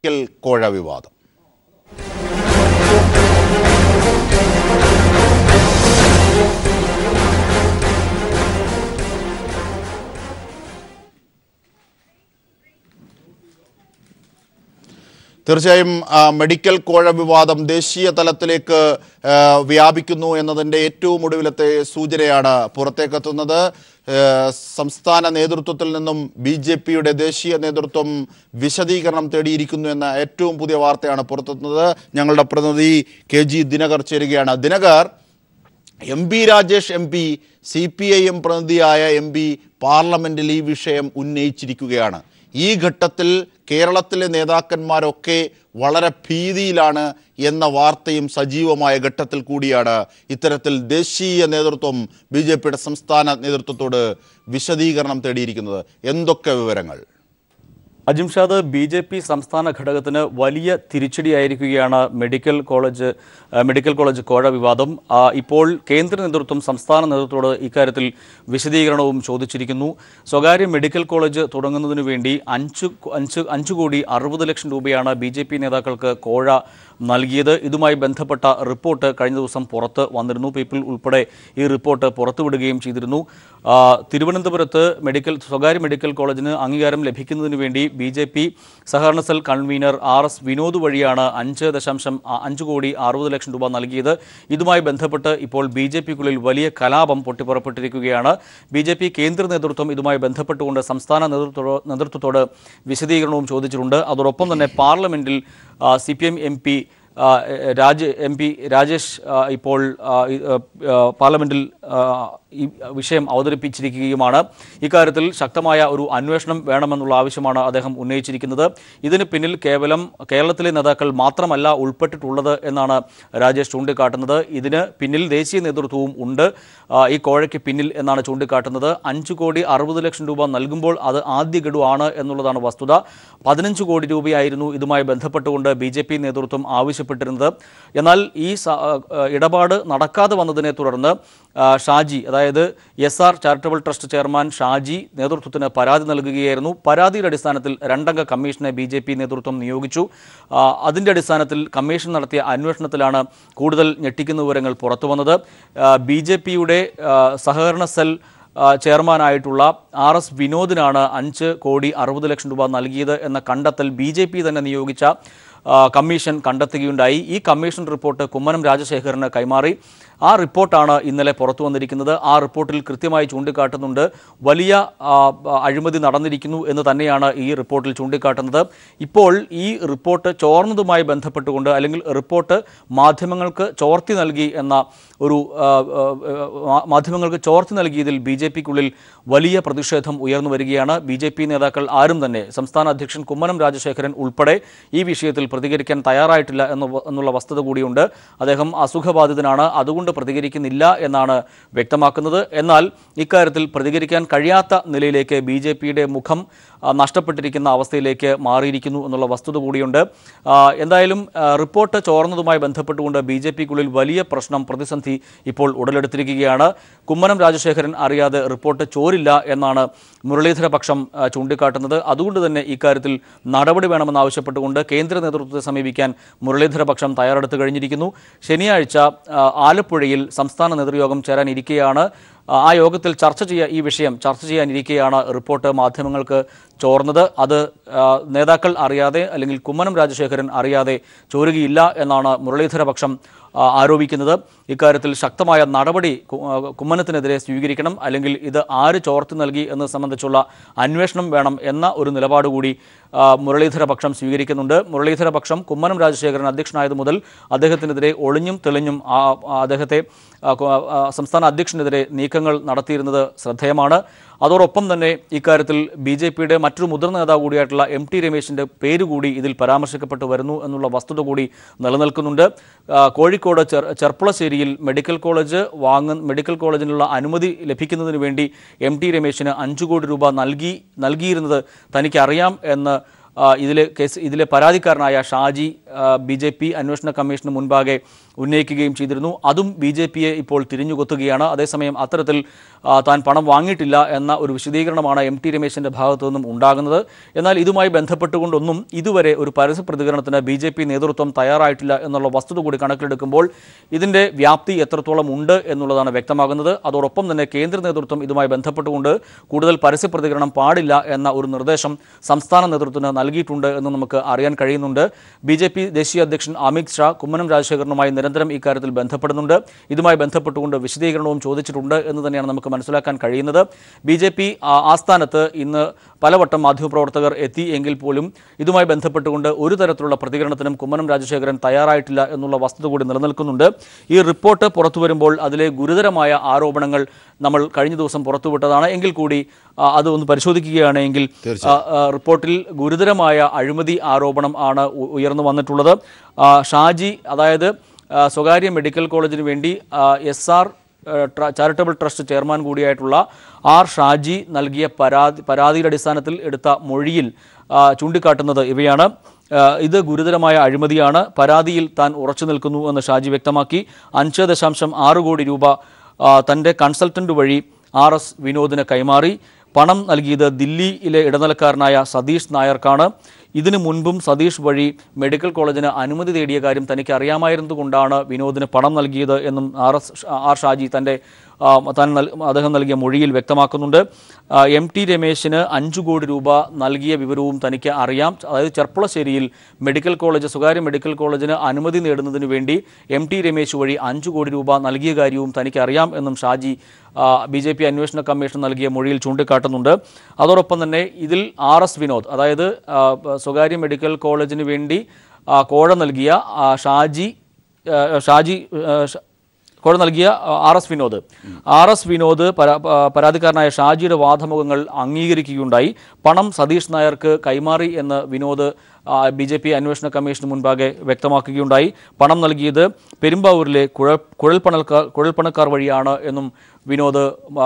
Medical കോഴ വിവാദം. തീർച്ചയായും മെഡിക്കൽ കോഴ വിവാദം ദേശീയ തലത്തിലേക്ക് വ്യാപിക്കുന്നു എന്നതിൻ്റെ ഏറ്റവും ഒടുവിലത്തെ സൂചനയാണ് പുറത്തേക്കെത്തുന്നത്. സംസ്ഥാന നേതൃത്വത്തിൽ നിന്നും BJPയുടെ ദേശീയ നേതൃത്വം വിശദീകരണം തേടിയിരിക്കുന്നു എന്ന ഏറ്റവും പുതിയ വാർത്തയാണ് പുറത്തെത്തുന്നത്. ഞങ്ങളുടെ പ്രതിനിധി KG ദിനകർ ചേരുകയാണ്. Dinakar, MP Rajesh MP CPIM പ്രതിനിധിയായ MP പാർലമെന്റിൽ ഈ വിഷയം ഉന്നയിച്ചിരിക്കുകയാണ്. ഈ ഘട്ടത്തിൽ കേരളത്തിലെ നേതാക്കന്മാരൊക്കെ വളരെ ഭീതിയിലാണ് എന്ന വാർത്തയും സജീവമായ ഘട്ടത്തിൽ കൂടിയാണ് ഇത്തരത്തിൽ ദേശീയ നേതൃത്വം BJPയുടെ സംസ്ഥാന നേതൃത്വത്തോട് വിശദീകരണം തേടിയിരിക്കുന്നത്. എന്തൊക്കെ വിവരങ്ങൾ? അജിംഷാദ്, BJP സംസ്ഥാന ഘടകത്തിന് വലിയ തിരിച്ചടിയായിരിക്കുകയാണ് മെഡിക്കൽ കോളേജ് കോഴ വിവാദം. ഇപ്പോൾ കേന്ദ്ര നേതൃത്വം സംസ്ഥാന നേതൃത്വത്തോട് ഇക്കാര്യത്തിൽ വിശദീകരണവും ചോദിച്ചിരിക്കുന്നു. സ്വകാര്യ മെഡിക്കൽ കോളേജ് തുടങ്ങുന്നതിനു വേണ്ടി 5 കോടി 60 ലക്ഷം രൂപയാണ് BJP നേതാക്കൾക്ക് കോഴ നൽകിയത്. ഇതുമായി ബന്ധപ്പെട്ട റിപ്പോർട്ട് കഴിഞ്ഞ ദിവസം പുറത്ത് വന്നിരുന്നു. പീപ്പിൾ ഉൾപ്പെടെ ഈ റിപ്പോർട്ട് പുറത്തുവിടുകയും ചെയ്തിരുന്നു. തിരുവനന്തപുരത്ത് സ്വകാര്യ മെഡിക്കൽ കോളേജിന് അംഗീകാരം ലഭിക്കുന്നതിന് വേണ്ടി BJP സഹകരണ സെൽ കൺവീനർ RS വിനോദ് വഴിയാണ് 5 കോടി 60 ലക്ഷം രൂപ നൽകിയത്. ഇതുമായി ബന്ധപ്പെട്ട് ഇപ്പോൾ BJPക്കുള്ളിൽ വലിയ കലാപം പൊട്ടിപ്പുറപ്പെട്ടിരിക്കുകയാണ്. BJP കേന്ദ്ര നേതൃത്വം ഇതുമായി ബന്ധപ്പെട്ടുകൊണ്ട് സംസ്ഥാന നേതൃത്വത്തോട് വിശദീകരണവും ചോദിച്ചിട്ടുണ്ട്. അതോടൊപ്പം തന്നെ പാർലമെന്റിൽ CPM MP രാജേഷ് ഇപ്പോൾ പാർലമെന്റിൽ ഈ വിഷയം അവതരിപ്പിച്ചിരിക്കുകയുമാണ്. ഇക്കാര്യത്തിൽ ശക്തമായ ഒരു അന്വേഷണം വേണമെന്നുള്ള ആവശ്യമാണ് അദ്ദേഹം ഉന്നയിച്ചിരിക്കുന്നത്. ഇതിന് പിന്നിൽ കേവലം കേരളത്തിലെ നേതാക്കൾ മാത്രമല്ല ഉൾപ്പെട്ടിട്ടുള്ളത് എന്നാണ് രാജേഷ് ചൂണ്ടിക്കാട്ടുന്നത്. ഇതിന് പിന്നിൽ ദേശീയ നേതൃത്വവും ഉണ്ട്, ഈ കോഴയ്ക്ക് പിന്നിൽ എന്നാണ് ചൂണ്ടിക്കാട്ടുന്നത്. 5 കോടി 60 ലക്ഷം രൂപ നൽകുമ്പോൾ അത് ആദ്യ ഗഡു ആണ് എന്നുള്ളതാണ് വസ്തുത. 15 കോടി രൂപയായിരുന്നു ഇതുമായി ബന്ധപ്പെട്ടുകൊണ്ട് BJP നേതൃത്വം ആവശ്യപ്പെട്ടിരുന്നത്. എന്നാൽ ഈ ഇടപാട് നടക്കാതെ വന്നതിനെ തുടർന്ന് ഷാജി, അതായത് SR charitable trust chairman Shaji നേതൃത്വത്തിന് പരാതി നൽകുകയായിരുന്നു. പരാതിയുടെ അടിസ്ഥാനത്തിൽ 2 അംഗ കമ്മീഷനെ BJP നേതൃത്വം നിയോഗിച്ചു. അതിൻ്റെ അടിസ്ഥാനത്തിൽ കമ്മീഷൻ നടത്തിയ അന്വേഷണത്തിലാണ് കൂടുതൽ ഞെട്ടിക്കുന്ന വിവരങ്ങൾ പുറത്തു വന്നത്. BJPയുടെ സഹകരണ സെൽ ചെയർമാനായിട്ടുള്ള RS വിനോദിനാണ് 5 കോടി 60 ലക്ഷം രൂപ നൽകിയത് എന്ന കണ്ടെത്തൽ BJP തന്നെ നിയോഗിച്ച കമ്മീഷൻ കണ്ടെത്തുകയുണ്ടായി. ഈ കമ്മീഷൻ റിപ്പോർട്ട് കുമ്മനം രാജശേഖരന് കൈമാറി. ആ റിപ്പോർട്ടാണ് ഇന്നലെ പുറത്തു വന്നിരിക്കുന്നത്. ആ റിപ്പോർട്ടിൽ കൃത്യമായി ചൂണ്ടിക്കാട്ടുന്നുണ്ട് വലിയ അഴിമതി നടന്നിരിക്കുന്നു എന്ന് തന്നെയാണ് ഈ റിപ്പോർട്ടിൽ ചൂണ്ടിക്കാട്ടുന്നത്. ഇപ്പോൾ ഈ റിപ്പോർട്ട് ചോർന്നതുമായി ബന്ധപ്പെട്ടുകൊണ്ട്, അല്ലെങ്കിൽ റിപ്പോർട്ട് മാധ്യമങ്ങൾക്ക് ചോർത്തി നൽകി എന്ന ഒരു മാധ്യമങ്ങൾക്ക് ചോർത്തി നൽകിയതിൽ BJPക്കുള്ളിൽ വലിയ പ്രതിഷേധം ഉയർന്നു വരികയാണ്. BJP നേതാക്കൾ ആരും തന്നെ, സംസ്ഥാന അധ്യക്ഷൻ കുമ്മനം രാജശേഖരൻ ഉൾപ്പെടെ ഈ വിഷയത്തിൽ പ്രതികരിക്കാൻ തയ്യാറായിട്ടില്ല എന്നുള്ള വസ്തുത കൂടിയുണ്ട്. അദ്ദേഹം അസുഖബാധിതനാണ്, അതുകൊണ്ട് പ്രതികരിക്കുന്നില്ല എന്നാണ് വ്യക്തമാക്കുന്നത്. എന്നാൽ ഇക്കാര്യത്തിൽ പ്രതികരിക്കാൻ കഴിയാത്ത നിലയിലേക്ക് BJPയുടെ മുഖം നഷ്ടപ്പെട്ടിരിക്കുന്ന അവസ്ഥയിലേക്ക് മാറിയിരിക്കുന്നു എന്നുള്ള വസ്തുത കൂടിയുണ്ട്. എന്തായാലും റിപ്പോർട്ട് ചോർന്നതുമായി ബന്ധപ്പെട്ടുകൊണ്ട് BJPക്കുള്ളിൽ വലിയ പ്രശ്നം, പ്രതിസന്ധി ഇപ്പോൾ ഉടലെടുത്തിരിക്കുകയാണ്. കുമ്മനം രാജശേഖരൻ അറിയാതെ റിപ്പോർട്ട് ചോരില്ല എന്നാണ് മുരളീധര പക്ഷം ചൂണ്ടിക്കാട്ടുന്നത്. അതുകൊണ്ട് തന്നെ ഇക്കാര്യത്തിൽ നടപടി വേണമെന്നാവശ്യപ്പെട്ടുകൊണ്ട് കേന്ദ്ര നേതൃത്വത്തെ സമീപിക്കാൻ മുരളീധര പക്ഷം തയ്യാറെടുത്തു കഴിഞ്ഞിരിക്കുന്നു. ശനിയാഴ്ച ആലപ്പുഴയിൽ സംസ്ഥാന നേതൃയോഗം ചേരാനിരിക്കെയാണ്, ആ യോഗത്തിൽ ഈ വിഷയം ചർച്ച ചെയ്യാനിരിക്കെയാണ് റിപ്പോർട്ട് മാധ്യമങ്ങൾക്ക് ചോർന്നത്. അത് നേതാക്കൾ അറിയാതെ, അല്ലെങ്കിൽ കുമ്മനം രാജശേഖരൻ അറിയാതെ ചോരുകയില്ല എന്നാണ് മുരളീധര പക്ഷം ആരോപിക്കുന്നത്. ഇക്കാര്യത്തിൽ ശക്തമായ നടപടി കുമ്മനത്തിനെതിരെ സ്വീകരിക്കണം, അല്ലെങ്കിൽ ഇത് ആര് ചോർത്തി നൽകി എന്നത് സംബന്ധിച്ചുള്ള അന്വേഷണം വേണം എന്ന ഒരു നിലപാട് കൂടി മുരളീധര പക്ഷം സ്വീകരിക്കുന്നുണ്ട്. മുരളീധര പക്ഷം കുമ്മനം രാജശേഖരൻ അധ്യക്ഷനായത് മുതൽ അദ്ദേഹത്തിനെതിരെ ഒളിഞ്ഞും തെളിഞ്ഞും അദ്ദേഹത്തെ സംസ്ഥാന അധ്യക്ഷനെതിരെ നീക്കങ്ങൾ നടത്തിയിരുന്നത് ശ്രദ്ധേയമാണ്. അതോടൊപ്പം തന്നെ ഇക്കാര്യത്തിൽ BJPയുടെ മറ്റൊരു മുതിർന്ന നേതാവ് കൂടിയായിട്ടുള്ള MT രമേശിൻ്റെ പേര് കൂടി ഇതിൽ പരാമർശിക്കപ്പെട്ടു വരുന്നു എന്നുള്ള വസ്തുത കൂടി നിലനിൽക്കുന്നുണ്ട്. കോഴിക്കോട് ചെർപ്പുളശ്ശേരിയിൽ മെഡിക്കൽ കോളേജിനുള്ള അനുമതി ലഭിക്കുന്നതിന് വേണ്ടി MT രമേശിന് 5 കോടി രൂപ നൽകിയിരുന്നത് തനിക്കറിയാം എന്ന് ഇതിലെ പരാതിക്കാരനായ ഷാജി BJP അന്വേഷണ കമ്മീഷന് മുൻപാകെ ഉന്നയിക്കുകയും ചെയ്തിരുന്നു. അതും BJPയെ ഇപ്പോൾ തിരിഞ്ഞുകൊത്തുകയാണ്. അതേസമയം അത്തരത്തിൽ താൻ പണം വാങ്ങിയിട്ടില്ല എന്ന ഒരു വിശദീകരണമാണ് MT രമേശിൻ്റെ ഭാഗത്തു നിന്നും ഉണ്ടാകുന്നത്. എന്നാൽ ഇതുമായി ബന്ധപ്പെട്ടുകൊണ്ടൊന്നും ഇതുവരെ ഒരു പരസ്യ പ്രതികരണത്തിന് BJP നേതൃത്വം തയ്യാറായിട്ടില്ല എന്നുള്ള വസ്തുത കൂടി കണക്കിലെടുക്കുമ്പോൾ ഇതിൻ്റെ വ്യാപ്തി എത്രത്തോളം ഉണ്ട് എന്നുള്ളതാണ് വ്യക്തമാകുന്നത്. അതോടൊപ്പം തന്നെ കേന്ദ്ര നേതൃത്വം ഇതുമായി ബന്ധപ്പെട്ടുകൊണ്ട് കൂടുതൽ പരസ്യ പ്രതികരണം പാടില്ല എന്ന ഒരു നിർദ്ദേശം സംസ്ഥാന നേതൃത്വത്തിന് നൽകിയിട്ടുണ്ട് എന്ന് നമുക്ക് അറിയാൻ കഴിയുന്നുണ്ട്. BJP ദേശീയ അധ്യക്ഷൻ അമിത് ഷാ കുമ്മനം രാജശേഖരനുമായി നിരന്തരം ഇക്കാര്യത്തിൽ ബന്ധപ്പെടുന്നുണ്ട്. ഇതുമായി ബന്ധപ്പെട്ടുകൊണ്ട് വിശദീകരണവും ചോദിച്ചിട്ടുണ്ട് എന്ന് തന്നെയാണ് നമുക്ക് മനസ്സിലാക്കാൻ കഴിയുന്നത്. BJP ആസ്ഥാനത്ത് ഇന്ന് പലവട്ടം മാധ്യമപ്രവർത്തകർ എത്തി എങ്കിൽ പോലും ഇതുമായി ബന്ധപ്പെട്ടുകൊണ്ട് ഒരു തരത്തിലുള്ള പ്രതികരണത്തിനും കുമ്മനം രാജശേഖരൻ തയ്യാറായിട്ടില്ല എന്നുള്ള വസ്തുത കൂടി നിലനിൽക്കുന്നുണ്ട്. ഈ റിപ്പോർട്ട് പുറത്തു വരുമ്പോൾ അതിലെ ഗുരുതരമായ ആരോപണങ്ങൾ നമ്മൾ കഴിഞ്ഞ ദിവസം പുറത്തുവിട്ടതാണ്. എങ്കിൽ കൂടി അത് ഒന്ന് പരിശോധിക്കുകയാണെങ്കിൽ റിപ്പോർട്ടിൽ ഗുരുതരമായ അഴിമതി ആരോപണം ആണ് ഉയർന്നു വന്നിട്ടുള്ളത്. ഷാജി, അതായത് സ്വകാര്യ മെഡിക്കൽ കോളേജിന് വേണ്ടി SR ചാരിറ്റബിൾ ട്രസ്റ്റ് ചെയർമാൻ കൂടിയായിട്ടുള്ള R ഷാജി നൽകിയ പരാതിയുടെ അടിസ്ഥാനത്തിൽ എടുത്ത മൊഴിയിൽ ചൂണ്ടിക്കാട്ടുന്നത് ഇവയാണ്. ഇത് ഗുരുതരമായ അഴിമതിയാണ്, പരാതിയിൽ താൻ ഉറച്ചു നിൽക്കുന്നു എന്ന് ഷാജി വ്യക്തമാക്കി. 5.6 കോടി രൂപ തൻ്റെ കൺസൾട്ടൻ്റ് വഴി RS വിനോദിന് കൈമാറി. പണം നൽകിയത് ദില്ലിയിലെ ഇടനിലക്കാരനായ സതീഷ് നായർക്കാണ്. ഇതിനു മുൻപും സതീഷ് വഴി മെഡിക്കൽ കോളേജിന് അനുമതി തേടിയ കാര്യം തനിക്ക് അറിയാമായിരുന്നതുകൊണ്ടാണ് വിനോദിന് പണം നൽകിയത് എന്നും R ഷാജി അദ്ദേഹം നൽകിയ മൊഴിയിൽ വ്യക്തമാക്കുന്നുണ്ട്. MT രമേശിന് 5 കോടി രൂപ നൽകിയ വിവരവും തനിക്ക് അറിയാം. അതായത് ചെർപ്പുളശ്ശേരിയിൽ സ്വകാര്യ മെഡിക്കൽ കോളേജിന് അനുമതി നേടുന്നതിന് വേണ്ടി MT രമേശ് വഴി 5 കോടി രൂപ നൽകിയ കാര്യവും തനിക്ക് അറിയാം എന്നും ഷാജി BJP അന്വേഷണ കമ്മീഷൻ നൽകിയ മൊഴിയിൽ ചൂണ്ടിക്കാട്ടുന്നുണ്ട്. അതോടൊപ്പം തന്നെ ഇതിൽ RS വിനോദ്, അതായത് സ്വകാര്യ മെഡിക്കൽ കോളേജിന് വേണ്ടി കോഴ നൽകിയ RS വിനോദ് പരാതിക്കാരനായ ഷാജിയുടെ വാദമുഖങ്ങൾ അംഗീകരിക്കുകയുണ്ടായി. പണം സതീഷ് നായർക്ക് കൈമാറി എന്ന് വിനോദ് BJP അന്വേഷണ കമ്മീഷന് മുൻപാകെ വ്യക്തമാക്കുകയുണ്ടായി. പണം നൽകിയത് പെരുമ്പാവൂരിലെ കുഴൽപ്പണക്കാർ വഴിയാണ് എന്നും വിനോദ്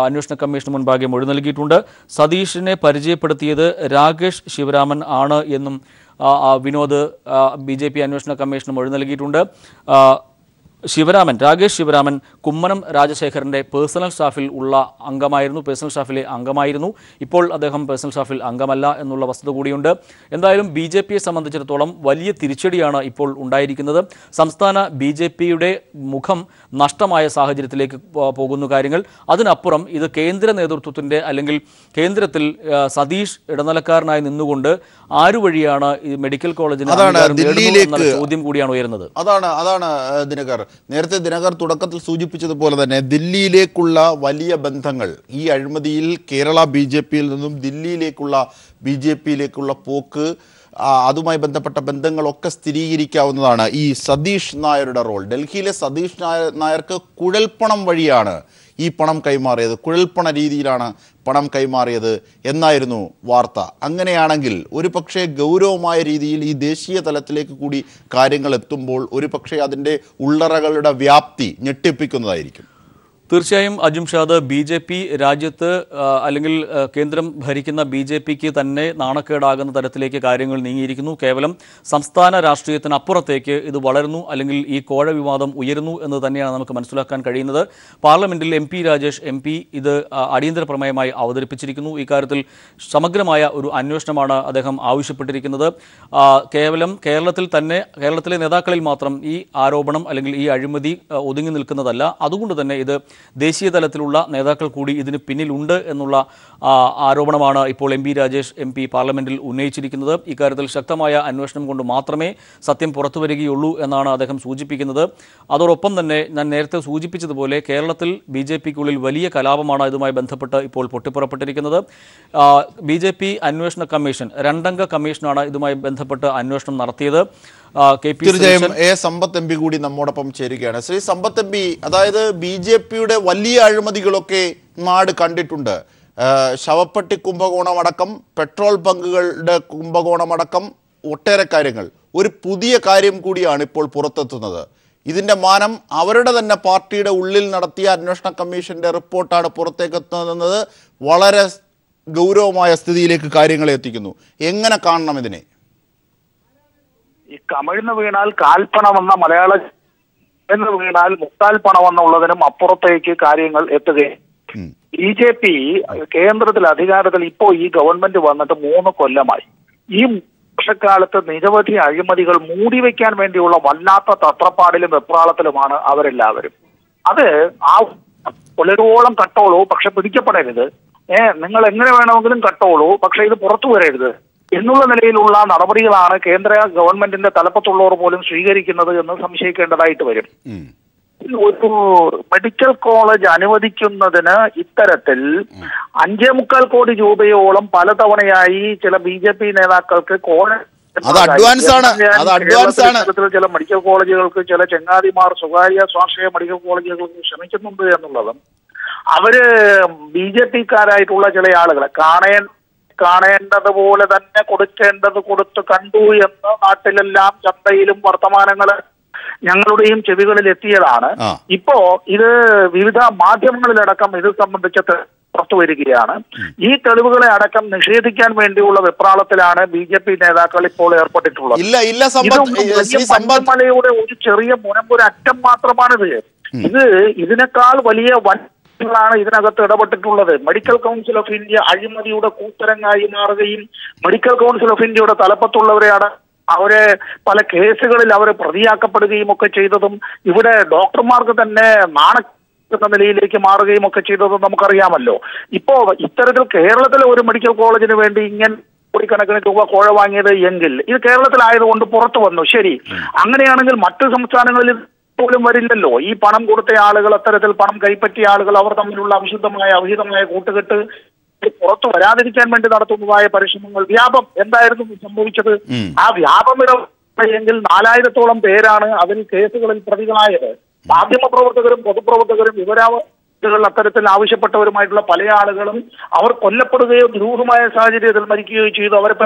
അന്വേഷണ കമ്മീഷന് മുൻപാകെ മൊഴി നൽകിയിട്ടുണ്ട്. സതീഷിനെ പരിചയപ്പെടുത്തിയത് രാകേഷ് ശിവരാമൻ ആണ് എന്നും വിനോദ് BJP അന്വേഷണ കമ്മീഷന് മൊഴി നൽകിയിട്ടുണ്ട്. രാകേഷ് ശിവരാമൻ കുമ്മനം രാജശേഖരൻ്റെ പേഴ്സണൽ സ്റ്റാഫിലെ അംഗമായിരുന്നു. ഇപ്പോൾ അദ്ദേഹം പേഴ്സണൽ സ്റ്റാഫിൽ അംഗമല്ല എന്നുള്ള വസ്തുത കൂടിയുണ്ട്. എന്തായാലും BJPയെ സംബന്ധിച്ചിടത്തോളം വലിയ തിരിച്ചടിയാണ് ഇപ്പോൾ ഉണ്ടായിരിക്കുന്നത്. സംസ്ഥാന BJPയുടെ മുഖം നഷ്ടമായ സാഹചര്യത്തിലേക്ക് പോകുന്നു കാര്യങ്ങൾ. അതിനപ്പുറം ഇത് കേന്ദ്ര നേതൃത്വത്തിൻ്റെ, അല്ലെങ്കിൽ കേന്ദ്രത്തിൽ സതീഷ് ഇടനിലക്കാരനായി നിന്നുകൊണ്ട് ആരു വഴിയാണ് ഈ മെഡിക്കൽ കോളേജിന് ചോദ്യം കൂടിയാണ് ഉയരുന്നത്. അതാണ് ദിനകർ, നേരത്തെ ദിനകർ തുടക്കത്തിൽ സൂചിപ്പിച്ചതുപോലെ തന്നെ ദില്ലിയിലേക്കുള്ള വലിയ ബന്ധങ്ങൾ, ഈ അഴിമതിയിൽ കേരള BJPയിൽ നിന്നും ദില്ലിയിലേക്കുള്ള BJPയിലേക്കുള്ള പോക്ക്, അതുമായി ബന്ധപ്പെട്ട ബന്ധങ്ങളൊക്കെ സ്ഥിരീകരിക്കാവുന്നതാണ്. ഈ സതീഷ് നായരുടെ റോൾ, ഡൽഹിയിലെ സതീഷ് നായർക്ക് കുഴൽപ്പണം വഴിയാണ് ഈ പണം കൈമാറിയത്, കുഴൽപ്പണ രീതിയിലാണ് പണം കൈമാറിയത് എന്നായിരുന്നു വാർത്ത. അങ്ങനെയാണെങ്കിൽ ഒരു പക്ഷേ ഗൗരവമായ രീതിയിൽ ഈ ദേശീയ തലത്തിലേക്ക് കൂടി കാര്യങ്ങൾ എത്തുമ്പോൾ ഒരു പക്ഷേ അതിൻ്റെ ഉള്ളറകളുടെ വ്യാപ്തി ഞെട്ടിപ്പിക്കുന്നതായിരിക്കും. തീർച്ചയായും അജുംഷാദ്, BJP രാജ്യത്ത് അല്ലെങ്കിൽ കേന്ദ്രം ഭരിക്കുന്ന BJPക്ക് തന്നെ നാണക്കേടാകുന്ന തരത്തിലേക്ക് കാര്യങ്ങൾ നീങ്ങിയിരിക്കുന്നു. കേവലം സംസ്ഥാന രാഷ്ട്രീയത്തിനപ്പുറത്തേക്ക് ഇത് വളരുന്നു, അല്ലെങ്കിൽ ഈ കോഴ വിവാദം ഉയരുന്നു എന്ന് തന്നെയാണ് നമുക്ക് മനസ്സിലാക്കാൻ കഴിയുന്നത്. പാർലമെന്റിൽ MP രാജേഷ് MP ഇത് അടിയന്തര പ്രമേയമായി അവതരിപ്പിച്ചിരിക്കുന്നു. ഇക്കാര്യത്തിൽ സമഗ്രമായ ഒരു അന്വേഷണമാണ് അദ്ദേഹം ആവശ്യപ്പെട്ടിരിക്കുന്നത്. കേവലം കേരളത്തിലെ നേതാക്കളിൽ മാത്രം ഈ ആരോപണം അല്ലെങ്കിൽ ഈ അഴിമതി ഒതുങ്ങി നിൽക്കുന്നതല്ല. അതുകൊണ്ട് തന്നെ ഇത് ദേശീയ തലത്തിലുള്ള നേതാക്കൾ കൂടി ഇതിന് പിന്നിലുണ്ട് എന്നുള്ള ആരോപണമാണ് ഇപ്പോൾ MP രാജേഷ് MP പാർലമെന്റിൽ ഉന്നയിച്ചിരിക്കുന്നത്. ഇക്കാര്യത്തിൽ ശക്തമായ അന്വേഷണം കൊണ്ട് മാത്രമേ സത്യം പുറത്തു വരികയുള്ളൂ എന്നാണ് അദ്ദേഹം സൂചിപ്പിക്കുന്നത്. അതോടൊപ്പം തന്നെ ഞാൻ നേരത്തെ സൂചിപ്പിച്ചതുപോലെ കേരളത്തിൽ BJPക്കുള്ളിൽ വലിയ കലാപമാണ് ഇതുമായി ബന്ധപ്പെട്ട് ഇപ്പോൾ പൊട്ടിപ്പുറപ്പെട്ടിരിക്കുന്നത്. BJP അന്വേഷണ കമ്മീഷൻ, 2 അംഗ കമ്മീഷനാണ് ഇതുമായി ബന്ധപ്പെട്ട് അന്വേഷണം നടത്തിയത്. തീർച്ചയായും സമ്പത്ത് MP കൂടി നമ്മോടൊപ്പം ചേരുകയാണ്. ശ്രീ സമ്പത്ത് MP, അതായത് BJPയുടെ വലിയ അഴിമതികളൊക്കെ നാട് കണ്ടിട്ടുണ്ട്. ശവപ്പെട്ടി കുംഭകോണമടക്കം, പെട്രോൾ ബങ്കുകളുടെ കുംഭകോണമടക്കം ഒട്ടേറെ കാര്യങ്ങൾ. ഒരു പുതിയ കാര്യം കൂടിയാണ് ഇപ്പോൾ പുറത്തെത്തുന്നത്. ഇതിൻ്റെ മാനം അവരുടെ തന്നെ പാർട്ടിയുടെ ഉള്ളിൽ നടത്തിയ അന്വേഷണ കമ്മീഷന്റെ റിപ്പോർട്ടാണ് പുറത്തേക്കെത്തുന്നത്. വളരെ ഗൗരവമായ സ്ഥിതിയിലേക്ക് കാര്യങ്ങളെ എത്തിക്കുന്നു. എങ്ങനെ കാണണം ഇതിനെ? ഈ കമിഴ്ന്ന് വീണാൽ കാൽപ്പണമെന്ന മലയാള എന്ന് വീണാൽ മുക്കാൽ പണമെന്നുള്ളതിനും അപ്പുറത്തേക്ക് കാര്യങ്ങൾ എത്തുകയും BJP കേന്ദ്രത്തിൽ അധികാരത്തിൽ ഇപ്പോ ഈ ഗവൺമെന്റ് വന്നിട്ട് 3 കൊല്ലമായി. ഈ വർഷക്കാലത്ത് നിരവധി അഴിമതികൾ മൂടിവെക്കാൻ വേണ്ടിയുള്ള വല്ലാത്ത തത്രപ്പാടിലും വെപ്രാളത്തിലുമാണ് അവരെല്ലാവരും. അത് ആ പുലരോളം കട്ടോളൂ, പക്ഷെ പിടിക്കപ്പെടരുത്. നിങ്ങൾ എങ്ങനെ വേണമെങ്കിലും കട്ടോളൂ, പക്ഷെ ഇത് പുറത്തു വരരുത് എന്നുള്ള നിലയിലുള്ള നടപടികളാണ് കേന്ദ്ര ഗവൺമെന്റിന്റെ തലപ്പത്തുള്ളവർ പോലും സ്വീകരിക്കുന്നത് എന്ന് സംശയിക്കേണ്ടതായിട്ട് വരും. ഒരു മെഡിക്കൽ കോളേജ് അനുവദിക്കുന്നതിന് ഇത്തരത്തിൽ 5.25 കോടി രൂപയോളം പലതവണയായി ചില BJP നേതാക്കൾക്ക് ചില മെഡിക്കൽ കോളേജുകൾക്ക്, ചില ചെങ്ങാതിമാർ സ്വകാര്യ സ്വാശ്രയ മെഡിക്കൽ കോളേജുകൾക്ക് ശ്രമിക്കുന്നുണ്ട് എന്നുള്ളതും അവര് BJP-ക്കാരായിട്ടുള്ള ചില ആളുകളെ കാണേണ്ടതുപോലെ തന്നെ കൊടുക്കേണ്ടത് കൊടുത്ത് കണ്ടു എന്ന് നാട്ടിലെല്ലാം ചന്തയിലും വർത്തമാനങ്ങൾ ഞങ്ങളുടെയും ചെവികളിൽ എത്തിയതാണ്. ഇപ്പോ ഇത് വിവിധ മാധ്യമങ്ങളിലടക്കം ഇത് സംബന്ധിച്ച പുറത്തു വരികയാണ്. ഈ തെളിവുകളെ അടക്കം നിഷേധിക്കാൻ വേണ്ടിയുള്ള വെപ്രാളത്തിലാണ് BJP നേതാക്കൾ ഇപ്പോൾ ഏർപ്പെട്ടിട്ടുള്ളത്. മലയുടെ ഒരു ചെറിയ മുനമ്പൊരു അറ്റം മാത്രമാണിത്. ഇതിനേക്കാൾ വലിയ ാണ് ഇതിനകത്ത് ഇടപെട്ടിട്ടുള്ളത്. മെഡിക്കൽ കൗൺസിൽ ഓഫ് ഇന്ത്യ അഴിമതിയുടെ കൂത്തരങ്ങായി മാറുകയും മെഡിക്കൽ കൗൺസിൽ ഓഫ് ഇന്ത്യയുടെ തലപ്പത്തുള്ളവരെ അവരെ പല കേസുകളിൽ അവർ പ്രതിയാക്കപ്പെടുകയും ഒക്കെ ചെയ്തതും ഇവിടെ ഡോക്ടർമാർക്ക് തന്നെ നാണക്കുന്ന നിലയിലേക്ക് മാറുകയും ഒക്കെ ചെയ്തതും നമുക്കറിയാമല്ലോ. ഇപ്പോ ഇത്തരത്തിൽ കേരളത്തിലെ ഒരു മെഡിക്കൽ കോളേജിന് വേണ്ടി ഇങ്ങനെ കോടിക്കണക്കിന് രൂപ കോഴ വാങ്ങിയത് എങ്കിൽ ഇത് കേരളത്തിലായതുകൊണ്ട് പുറത്തു വന്നു. ശരി, അങ്ങനെയാണെങ്കിൽ മറ്റു സംസ്ഥാനങ്ങളിൽ പോലും വരില്ലല്ലോ. ഈ പണം കൊടുത്ത ആളുകൾ, അത്തരത്തിൽ പണം കൈപ്പറ്റിയ ആളുകൾ, അവർ തമ്മിലുള്ള അവിഹിതമായ കൂട്ടുകെട്ട് പുറത്തു വരാതിരിക്കാൻ വേണ്ടി നടത്തുന്നതായ പരിശ്രമങ്ങൾ, വ്യാപം എന്തായിരുന്നു സംഭവിച്ചത്? ആ വ്യാപമിടയെങ്കിൽ 4000-ഓളം പേരാണ് അതിൽ കേസുകളിൽ പ്രതികളായത്. മാധ്യമപ്രവർത്തകരും പൊതുപ്രവർത്തകരും വിവരാവകാശികൾ അത്തരത്തിൽ ആവശ്യപ്പെട്ടവരുമായിട്ടുള്ള പല ആളുകളും അവർ കൊല്ലപ്പെടുകയോ ദുരൂഹമായ സാഹചര്യത്തിൽ മരിക്കുകയോ ചെയ്തു. അവരെ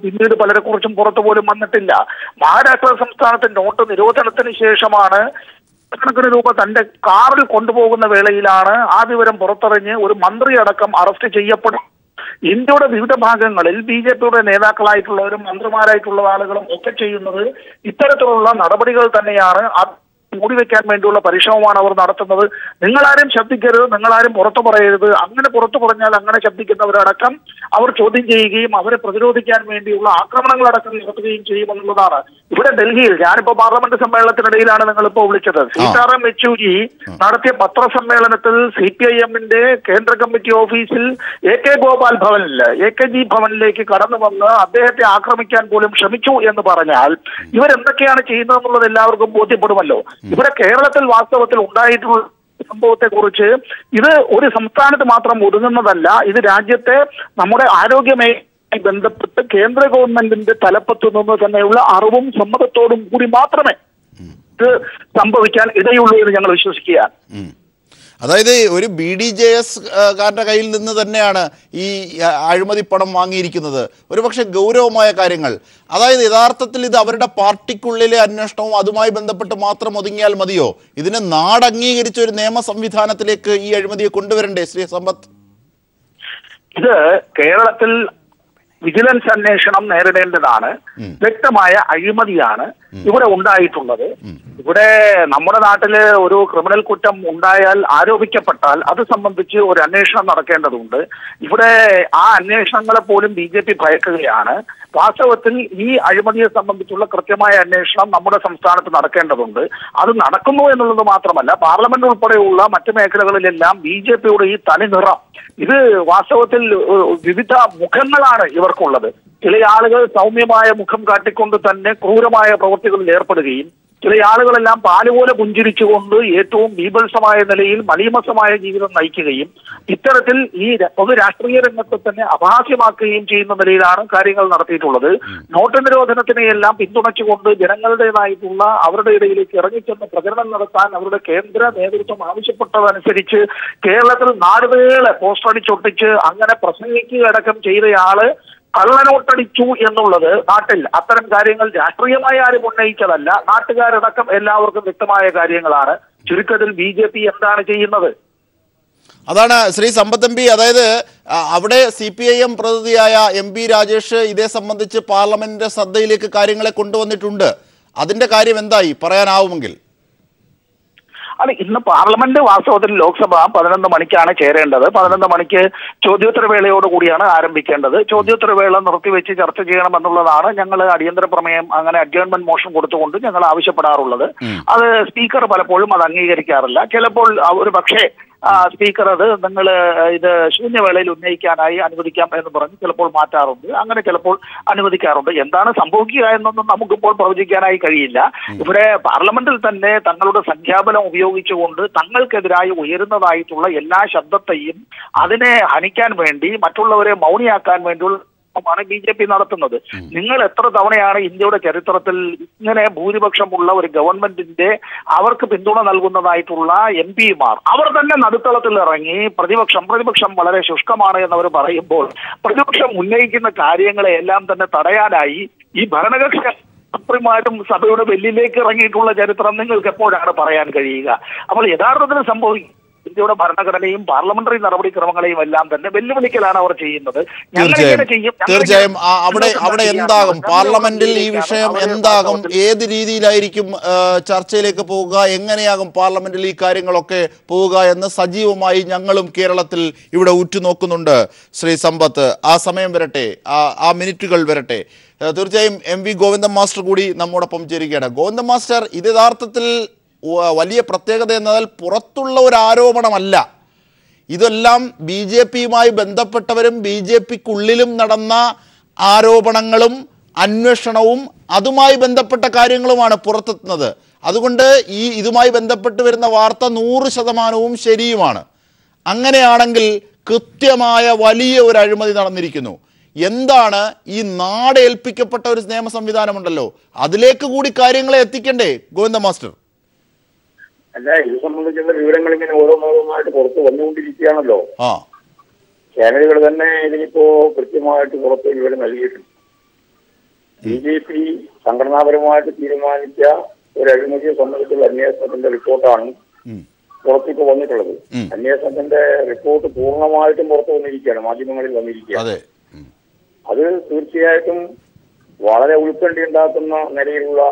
പിന്നീട് പലരെ കുറിച്ചും പുറത്തു പോലും വന്നിട്ടില്ല. മഹാരാഷ്ട്ര സംസ്ഥാനത്തെ നോട്ട് നിരോധനത്തിന് ശേഷമാണ് കണക്കിന് രൂപ തന്റെ കാറിൽ കൊണ്ടുപോകുന്ന വേളയിലാണ് ആ വിവരം പുറത്തറിഞ്ഞ് ഒരു മന്ത്രി അടക്കം അറസ്റ്റ് ചെയ്യപ്പെടും. ഇന്ത്യയുടെ വിവിധ ഭാഗങ്ങളിൽ BJP-യുടെ നേതാക്കളായിട്ടുള്ളവരും മന്ത്രിമാരായിട്ടുള്ള ആളുകളും ഒക്കെ ചെയ്യുന്നത് ഇത്തരത്തിലുള്ള നടപടികൾ തന്നെയാണ്. മൂടിവെക്കാൻ വേണ്ടിയുള്ള പരിശ്രമമാണ് അവർ നടത്തുന്നത്. നിങ്ങളാരും ശബ്ദിക്കരുത്, നിങ്ങളാരും പുറത്തു പറയരുത്. അങ്ങനെ പുറത്തു പറഞ്ഞാൽ അങ്ങനെ ശബ്ദിക്കുന്നവരടക്കം അവർ ചോദ്യം ചെയ്യുകയും അവരെ പ്രതിരോധിക്കാൻ വേണ്ടിയുള്ള ആക്രമണങ്ങളടക്കം നടത്തുകയും ചെയ്യുമെന്നുള്ളതാണ്. ഇവിടെ ഡൽഹിയിൽ ഞാനിപ്പോ പാർലമെന്റ് സമ്മേളനത്തിനിടയിലാണ് നിങ്ങളിപ്പോ വിളിച്ചത്. സീതാറാം യെച്ചൂരി നടത്തിയ പത്രസമ്മേളനത്തിൽ CPIM-ന്റെ കേന്ദ്ര കമ്മിറ്റി ഓഫീസിൽ AK ഗോപാൽ ഭവനിൽ AKG ഭവനിലേക്ക് കടന്നു വന്ന് അദ്ദേഹത്തെ ആക്രമിക്കാൻ പോലും ശ്രമിച്ചു എന്ന് പറഞ്ഞാൽ ഇവരെന്തൊക്കെയാണ് ചെയ്യുന്നതെന്നുള്ളത് എല്ലാവർക്കും ബോധ്യപ്പെടുമല്ലോ. ഇവിടെ കേരളത്തിൽ വാസ്തവത്തിൽ ഉണ്ടായിട്ടുള്ള സംഭവത്തെ കുറിച്ച് ഇത് ഒരു സംസ്ഥാനത്ത് മാത്രം ഒതുങ്ങുന്നതല്ല. ഇത് രാജ്യത്തെ നമ്മുടെ ആരോഗ്യമേഖലയുമായി ബന്ധപ്പെട്ട് കേന്ദ്ര ഗവൺമെന്റിന്റെ തലപ്പത്തു നിന്ന് തന്നെയുള്ള അറിവും സമ്മതത്തോടും കൂടി മാത്രമേ ഇത് സംഭവിക്കാൻ ഇടയുള്ളൂ എന്ന് ഞങ്ങൾ വിശ്വസിക്കുകയാണ്. അതായത് ഒരു BDJS കാരുടെ കയ്യിൽ നിന്ന് തന്നെയാണ് ഈ അഴിമതി പണം വാങ്ങിയിരിക്കുന്നത്. ഒരുപക്ഷെ ഗൗരവമായ കാര്യങ്ങൾ, അതായത് യഥാർത്ഥത്തിൽ ഇത് അവരുടെ പാർട്ടിക്കുള്ളിലെ അന്വേഷണവും അതുമായി ബന്ധപ്പെട്ട് മാത്രം ഒതുങ്ങിയാൽ മതിയോ? ഇതിന് നാടംഗീകരിച്ച ഒരു നിയമ സംവിധാനത്തിലേക്ക് ഈ അഴിമതിയെ കൊണ്ടുവരണ്ടേ ശ്രീ സമ്പത്ത്? ഇത് കേരളത്തിൽ വിജിലൻസ് അന്വേഷണം നേരിടേണ്ടതാണ്. വ്യക്തമായ അഴിമതിയാണ് ഇവിടെ ഉണ്ടായിട്ടുള്ളത്. ഇവിടെ നമ്മുടെ നാട്ടില് ഒരു ക്രിമിനൽ കുറ്റം ഉണ്ടായാൽ, ആരോപിക്കപ്പെട്ടാൽ അത് സംബന്ധിച്ച് ഒരു അന്വേഷണം നടക്കേണ്ടതുണ്ട്. ഇവിടെ ആ അന്വേഷണങ്ങളെ പോലും BJP ഭയക്കുകയാണ്. വാസ്തവത്തിൽ ഈ അഴിമതിയെ സംബന്ധിച്ചുള്ള കൃത്യമായ അന്വേഷണം നമ്മുടെ സംസ്ഥാനത്ത് നടക്കേണ്ടതുണ്ട്. അത് നടക്കുന്നു എന്നുള്ളത് മാത്രമല്ല, പാർലമെന്റ് ഉൾപ്പെടെയുള്ള മറ്റു മേഖലകളിലെല്ലാം BJP-യുടെ ഈ തനിനിറം, ഇത് വാസ്തവത്തിൽ വിവിധ മുഖങ്ങളാണ് ഇവർക്കുള്ളത്. ചില ആളുകൾ സൗമ്യമായ മുഖം കാട്ടിക്കൊണ്ട് തന്നെ ക്രൂരമായ പ്രവൃത്തികളിൽ ഏർപ്പെടുകയും ചില ആളുകളെല്ലാം പാലുപോലെ പുഞ്ചിരിച്ചുകൊണ്ട് ഏറ്റവും ബീഭത്സമായ നിലയിൽ മലീമസമായ ജീവിതം നയിക്കുകയും ഇത്തരത്തിൽ ഈ പൊതു രാഷ്ട്രീയ രംഗത്തെ തന്നെ അപഹാസ്യമാക്കുകയും ചെയ്യുന്ന നിലയിലാണ് കാര്യങ്ങൾ നടത്തിയിട്ടുള്ളത്. നോട്ട് നിരോധനത്തിനെയെല്ലാം പിന്തുണച്ചുകൊണ്ട് ജനങ്ങളുടേതായിട്ടുള്ള അവരുടെ ഇടയിലേക്ക് ഇറങ്ങിച്ചെന്ന് പ്രചരണം നടത്താൻ അവരുടെ കേന്ദ്ര നേതൃത്വം ആവശ്യപ്പെട്ടതനുസരിച്ച് കേരളത്തിൽ നാടുകളെ പോസ്റ്റർ അടിച്ചൊട്ടിച്ച് അങ്ങനെ പ്രസംഗിക്കുക അടക്കം ചെയ്തയാള് കള്ളനോട്ടടിച്ചു എന്നുള്ളത് നാട്ടിൽ അത്തരം കാര്യങ്ങൾ രാഷ്ട്രീയമായി ആരും ഉന്നയിച്ചതല്ല, നാട്ടുകാരടക്കം എല്ലാവർക്കും വ്യക്തമായ കാര്യങ്ങളാണ്. ചുരുക്കത്തിൽ BJP എന്താണ് ചെയ്യുന്നത്? അതാണ് ശ്രീ സമ്പത്ത് എം പി. അതായത് അവിടെ CPIM പ്രതിനിധിയായ MP രാജേഷ് ഇതേ സംബന്ധിച്ച് പാർലമെന്റിന്റെ ശ്രദ്ധയിലേക്ക് കാര്യങ്ങളെ കൊണ്ടുവന്നിട്ടുണ്ട്. അതിന്റെ കാര്യം എന്തായി പറയാനാവുമെങ്കിൽ? അല്ല, ഇന്ന് പാർലമെന്റ് വാസ്തവത്തിൽ ലോക്സഭ 11 മണിക്കാണ് ചേരേണ്ടത്. 11 മണിക്ക് ചോദ്യോത്തരവേളയോട് കൂടിയാണ് ആരംഭിക്കേണ്ടത്. ചോദ്യോത്തരവേള നിർത്തിവെച്ച് ചർച്ച ചെയ്യണമെന്നുള്ളതാണ് ഞങ്ങൾ അടിയന്തര പ്രമേയം, അങ്ങനെ അഡ്ജേൺമെന്റ് മോഷൻ കൊടുത്തുകൊണ്ട് ഞങ്ങൾ ആവശ്യപ്പെടാറുള്ളത്. അത് സ്പീക്കർ പലപ്പോഴും അത് അംഗീകരിക്കാറില്ല. ചിലപ്പോൾ ഒരു പക്ഷേ സ്പീക്കർ അത് നിങ്ങൾ ഇത് ശൂന്യവേളയിൽ ഉന്നയിക്കാനായി അനുവദിക്കാം എന്ന് പറഞ്ഞ് ചിലപ്പോൾ മാറ്റാറുണ്ട്. അങ്ങനെ ചിലപ്പോൾ അനുവദിക്കാറുണ്ട്. എന്താണ് സംഭവിക്കുക എന്നൊന്നും നമുക്കിപ്പോൾ പ്രവചിക്കാനായി കഴിയില്ല. ഇവിടെ പാർലമെന്റിൽ തന്നെ തങ്ങളുടെ സംഖ്യാബലം ഉപയോഗിച്ചുകൊണ്ട് തങ്ങൾക്കെതിരായി ഉയരുന്നതായിട്ടുള്ള എല്ലാ ശബ്ദത്തെയും അതിനെ ഹനിക്കാൻ വേണ്ടി, മറ്റുള്ളവരെ മൗനിയാക്കാൻ വേണ്ടിയുള്ള ാണ് BJP നടത്തുന്നത്. നിങ്ങൾ എത്ര തവണയാണ് ഇന്ത്യയുടെ ചരിത്രത്തിൽ ഇങ്ങനെ ഭൂരിപക്ഷമുള്ള ഒരു ഗവൺമെന്റിന്റെ അവർക്ക് പിന്തുണ നൽകുന്നതായിട്ടുള്ള MP-മാർ അവർ തന്നെ നടുത്തളത്തിൽ ഇറങ്ങി പ്രതിപക്ഷം വളരെ ശുഷ്കമാണ് എന്നവർ പറയുമ്പോൾ പ്രതിപക്ഷം ഉന്നയിക്കുന്ന കാര്യങ്ങളെ എല്ലാം തന്നെ തടയാനായി ഈ ഭരണകക്ഷി മന്ത്രിമാരും സഭയുടെ വെല്ലിലേക്ക് ഇറങ്ങിയിട്ടുള്ള ചരിത്രം നിങ്ങൾക്ക് എപ്പോഴാണ് പറയാൻ കഴിയുക? അപ്പോൾ യഥാർത്ഥത്തിൽ സംഭവിക്കും ഇന്ത്യയുടെ ഭരണഘടനയും പാർലമെന്ററി നടപടിക്രമങ്ങളെയും എല്ലാം തന്നെ വെല്ലുവിളിക്കലാണ് അവർ ചെയ്യുന്നത്. തീർച്ചയായും അവിടെ എന്താകും പാർലമെന്റിൽ ഈ വിഷയം എന്താകും, ഏത് രീതിയിലായിരിക്കും ചർച്ചയിലേക്ക് പോവുക, എങ്ങനെയാകും പാർലമെന്റിൽ ഈ കാര്യങ്ങളൊക്കെ പോവുക എന്ന് സജീവമായി ഞങ്ങളും കേരളത്തിൽ ഇവിടെ ഉറ്റുനോക്കുന്നുണ്ട്. ശ്രീ സമ്പത്ത്, ആ സമയം വരട്ടെ, ആ മിനിറ്റുകൾ വരട്ടെ. തീർച്ചയായും MP ഗോവിന്ദൻ മാസ്റ്റർ കൂടി നമ്മോടൊപ്പം ചേരുകയാണ്. ഗോവിന്ദൻ മാസ്റ്റർ, ഇത് യഥാർത്ഥത്തിൽ വലിയ പ്രത്യേകത എന്നാൽ പുറത്തുള്ള ഒരു ആരോപണമല്ല. ഇതെല്ലാം BJPയുമായി ബന്ധപ്പെട്ടവരും BJPക്കുള്ളിലും നടന്ന ആരോപണങ്ങളും അന്വേഷണവും അതുമായി ബന്ധപ്പെട്ട കാര്യങ്ങളുമാണ് പുറത്തെത്തുന്നത്. അതുകൊണ്ട് ഇതുമായി ബന്ധപ്പെട്ട് വരുന്ന വാർത്ത 100% ശരിയുമാണ്. അങ്ങനെയാണെങ്കിൽ കൃത്യമായ വലിയ ഒരു അഴിമതി നടന്നിരിക്കുന്നു. എന്താണ് ഈ നാട് ഏൽപ്പിക്കപ്പെട്ട ഒരു നിയമ സംവിധാനമുണ്ടല്ലോ, അതിലേക്ക് കൂടി കാര്യങ്ങളെ എത്തിക്കണ്ടേ ഗോവിന്ദ മാസ്റ്റർ? അല്ല, ഇത് സംബന്ധിച്ചുള്ള വിവരങ്ങൾ ഇങ്ങനെ ഓരോന്നോരോന്നായിട്ട് പുറത്ത് വന്നുകൊണ്ടിരിക്കുകയാണല്ലോ. ചാനലുകൾ തന്നെ ഇതിനിപ്പോ കൃത്യമായിട്ട് പുറത്ത് വിവരം നൽകിയിട്ടുണ്ട്. BJP സംഘടനാപരമായിട്ട് തീരുമാനിച്ച ഒരു അഴിമതിയെ സംബന്ധിച്ചുള്ള അന്വേഷണത്തിന്റെ റിപ്പോർട്ടാണ് പുറത്തേക്ക് വന്നിട്ടുള്ളത്. അന്വേഷണത്തിന്റെ റിപ്പോർട്ട് പൂർണ്ണമായിട്ടും പുറത്തു വന്നിരിക്കുകയാണ്, മാധ്യമങ്ങളിൽ വന്നിരിക്കുകയാണ്. അത് തീർച്ചയായിട്ടും വളരെ ഉത്കണ്ഠയുണ്ടാക്കുന്ന നിലയിലുള്ള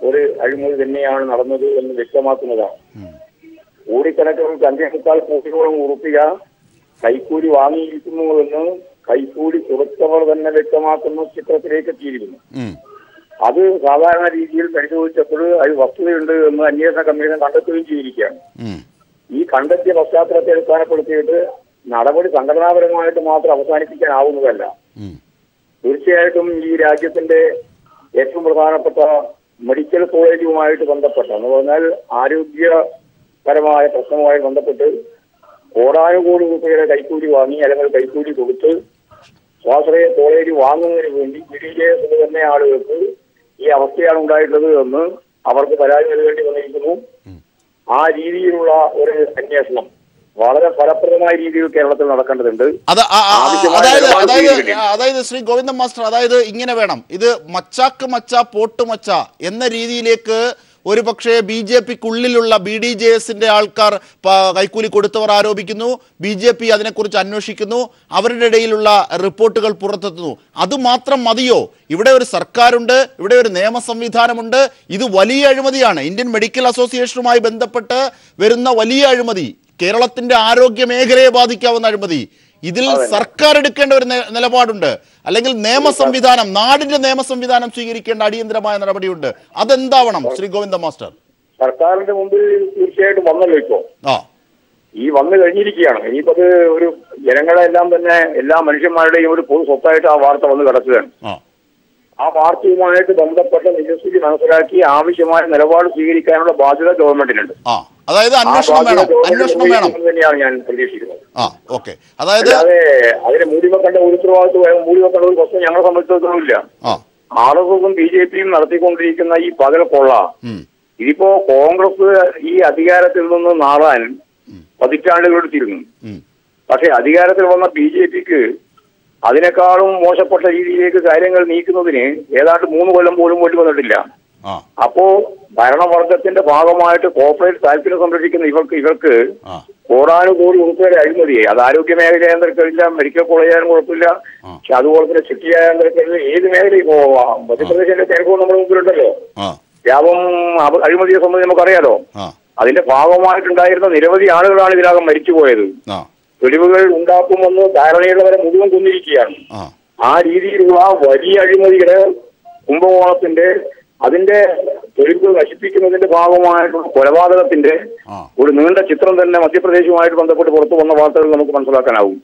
ഒരു അഴിമതി തന്നെയാണ് നടന്നത് എന്ന് വ്യക്തമാക്കുന്നതാണ്. കോടിക്കണക്കിന് 5.25 കോടിയോളം ഉറുപ്പിക കൈക്കൂലി വാങ്ങിയിരിക്കുന്നുവെന്ന് കൈക്കൂലി കൊടുത്തവർ തന്നെ വ്യക്തമാക്കുന്ന ചിത്രത്തിലേക്ക് എത്തിയിരിക്കുന്നു. അത് സാധാരണ രീതിയിൽ പരിശോധിച്ചപ്പോൾ അത് വസ്തുതയുണ്ട് എന്ന് അന്വേഷണ കമ്മീഷൻ കണ്ടെത്തുകയും ചെയ്തിരിക്കുകയാണ്. ഈ കണ്ടെത്തിയ പശ്ചാത്തലത്തെ അടിസ്ഥാനപ്പെടുത്തിയിട്ട് നടപടി സംഘടനാപരമായിട്ട് മാത്രം അവസാനിപ്പിക്കാനാവുന്നതല്ല. തീർച്ചയായിട്ടും ഈ രാജ്യത്തിന്റെ ഏറ്റവും പ്രധാനപ്പെട്ട മെഡിക്കൽ കോളേജുമായിട്ട് ബന്ധപ്പെട്ട എന്ന് പറഞ്ഞാൽ ആരോഗ്യപരമായ പ്രശ്നവുമായി ബന്ധപ്പെട്ട് കോടാനുകോടി രൂപയുടെ കൈക്കൂലി വാങ്ങി അല്ലെങ്കിൽ കൈക്കൂലി കൊടുത്ത് സ്വാശ്രയ കോളേജ് വാങ്ങുന്നതിന് വേണ്ടി BDJS തന്നെ ആളുകൾക്ക് ഈ അവസ്ഥയാണ് ഉണ്ടായിട്ടുള്ളത് എന്ന് അവർക്ക് പരാതി നൽകേണ്ടി വന്നിരിക്കുന്നു. ആ രീതിയിലുള്ള ഒരു അന്വേഷണം വളരെ ഫലപ്രദമായ രീതിയിൽ കേരളത്തിൽ നടക്കേണ്ടതുണ്ട്. അതായത് ശ്രീ ഗോവിന്ദൻ മാസ്റ്റർ, അതായത് ഇങ്ങനെ വേണം, ഇത് മച്ചാക്ക് മച്ച പോട്ട് മച്ച എന്ന രീതിയിലേക്ക് ഒരു പക്ഷേ BJPക്കുള്ളിലുള്ള BDJSന്റെ ആൾക്കാർ കൈക്കൂലി കൊടുത്തവർ ആരോപിക്കുന്നു, BJP അതിനെക്കുറിച്ച് അന്വേഷിക്കുന്നു, അവരുടെ ഇടയിലുള്ള റിപ്പോർട്ടുകൾ പുറത്തെത്തുന്നു. അതുമാത്രം മതിയോ? ഇവിടെ ഒരു സർക്കാരുണ്ട്, ഇവിടെ ഒരു നിയമ സംവിധാനമുണ്ട്. ഇത് വലിയ അഴിമതിയാണ്. ഇന്ത്യൻ മെഡിക്കൽ അസോസിയേഷനുമായി ബന്ധപ്പെട്ട് വരുന്ന വലിയ അഴിമതി, കേരളത്തിന്റെ ആരോഗ്യ മേഖലയെ ബാധിക്കാവുന്ന അഴിമതി. ഇതിൽ സർക്കാർ എടുക്കേണ്ട ഒരു നിലപാടുണ്ട്, അല്ലെങ്കിൽ നിയമ സംവിധാനം, നാടിന്റെ നിയമ സംവിധാനം സ്വീകരിക്കേണ്ട അടിയന്തരമായ നടപടിയുണ്ട്. അതെന്താവണം ശ്രീ ഗോവിന്ദ മാസ്റ്റർ? സർക്കാരിന്റെ മുമ്പിൽ തീർച്ചയായിട്ടും വന്നല്ലോ. ഇപ്പോ ഈ വന്നു കഴിഞ്ഞിരിക്കുകയാണ്. ഇനിയിപ്പത് ഒരു ജനങ്ങളെല്ലാം തന്നെ എല്ലാ മനുഷ്യന്മാരുടെയും ഒരു പൊതു സ്വത്തായിട്ട് ആ വാർത്ത വന്ന് കിടക്കുകയാണ്. ആ വാർത്തയുമായിട്ട് ബന്ധപ്പെട്ട നിജസ്ഥിതി മനസ്സിലാക്കി ആവശ്യമായ നിലപാട് സ്വീകരിക്കാനുള്ള ബാധ്യത ഗവൺമെന്റിനുണ്ട്. അതായത് അന്വേഷണം വേണം തന്നെയാണ് ഞാൻ പ്രതീക്ഷിക്കുന്നത്. അതായത് അതിനെ മൂടിവെക്കേണ്ട ഒരു ഉത്തരവാദിത്വം, മൂടിവെക്കേണ്ട ഒരു പ്രശ്നം ഞങ്ങളെ സംബന്ധിച്ചിടത്തോളമില്ല. RSSും BJPയും നടത്തിക്കൊണ്ടിരിക്കുന്ന ഈ പകൽ കൊള്ള, ഇതിപ്പോ കോൺഗ്രസ് ഈ അധികാരത്തിൽ നിന്ന് മാറാൻ പതിറ്റാണ്ടുകൾ എടുത്തിരുന്നു. പക്ഷെ അധികാരത്തിൽ വന്ന BJPക്ക് അതിനേക്കാളും മോശപ്പെട്ട രീതിയിലേക്ക് കാര്യങ്ങൾ നീക്കുന്നതിന് ഏതാണ്ട് 3 കൊല്ലം പോലും വേണ്ടി വന്നിട്ടില്ല. അപ്പോ ഭരണവർഗത്തിന്റെ ഭാഗമായിട്ട് കോർപ്പറേറ്റ് താല്പര്യം സംരക്ഷിക്കുന്ന ഇവർക്ക് കോടാനുകോടി ഉൾപ്പെടെ അഴിമതിയെ. അത് ആരോഗ്യ മേഖലയായാലും തിരക്കില്ല, മെഡിക്കൽ കോളേജായാലും കുഴപ്പമില്ല. പക്ഷെ അതുപോലെ തന്നെ സിറ്റിയായാലും തിരക്കില്ല, ഏത് മേഖലയിൽ പോവാം. മധ്യപ്രദേശിന്റെ തിരക്കോ നമ്മുടെ മുമ്പിലുണ്ടല്ലോ. വ്യാപം അഴിമതിയെ സംബന്ധിച്ച് നമുക്കറിയാലോ. അതിന്റെ ഭാഗമായിട്ടുണ്ടായിരുന്ന നിരവധി ആളുകളാണ് ഇതിനകം മരിച്ചുപോയത്. തെളിവുകൾ ഉണ്ടാക്കുമെന്ന് ധാരണയുള്ളവരെ മുഴുവൻ കൊന്നിരിക്കുകയാണ്. ആ രീതിയിലുള്ള വലിയ അഴിമതികള് കുംഭകോണത്തിന്റെ അതിന്റെ തെളിവുകൾ നശിപ്പിക്കുന്നതിന്റെ ഭാഗമായിട്ടുള്ള കൊലപാതകത്തിന്റെ ഒരു നീണ്ട ചിത്രം തന്നെ മധ്യപ്രദേശുമായിട്ട് ബന്ധപ്പെട്ട് പുറത്തു വന്ന വാർത്തകൾ നമുക്ക് മനസ്സിലാക്കാനാവും.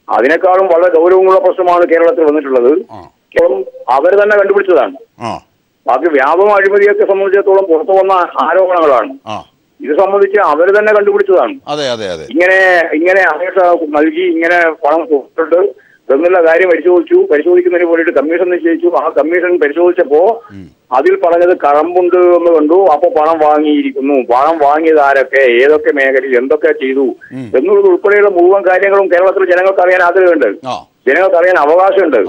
അതിനേക്കാളും വളരെ ഗൗരവമുള്ള പ്രശ്നമാണ് കേരളത്തിൽ വന്നിട്ടുള്ളത്. അവർ തന്നെ കണ്ടുപിടിച്ചതാണ്. ബാക്കി വ്യാപക അഴിമതിയൊക്കെ സംബന്ധിച്ചിടത്തോളം പുറത്തു വന്ന ആരോപണങ്ങളാണ്. ഇത് സംബന്ധിച്ച് അവർ തന്നെ കണ്ടുപിടിച്ചതാണ്. ഇങ്ങനെ അപേക്ഷ നൽകി ഇങ്ങനെ പണം കൊടുത്തിട്ട് എന്നുള്ള കാര്യം പരിശോധിക്കുന്നതിന് വേണ്ടിയിട്ട് കമ്മീഷൻ നിശ്ചയിച്ചു. ആ കമ്മീഷൻ പരിശോധിച്ചപ്പോ അതിൽ പറഞ്ഞത് കഴമ്പുണ്ട് എന്ന് കണ്ടു. അപ്പൊ പണം വാങ്ങിയിരിക്കുന്നു. പണം വാങ്ങിയത് ആരൊക്കെ, ഏതൊക്കെ മേഖലയിൽ എന്തൊക്കെ ചെയ്തു എന്നുള്ളത് ഉൾപ്പെടെയുള്ള മുഴുവൻ കാര്യങ്ങളും കേരളത്തിൽ ജനങ്ങൾക്ക് അറിയാൻ ആഗ്രഹമുണ്ട്, ജനങ്ങൾക്ക് അറിയാൻ അവകാശമുണ്ട്.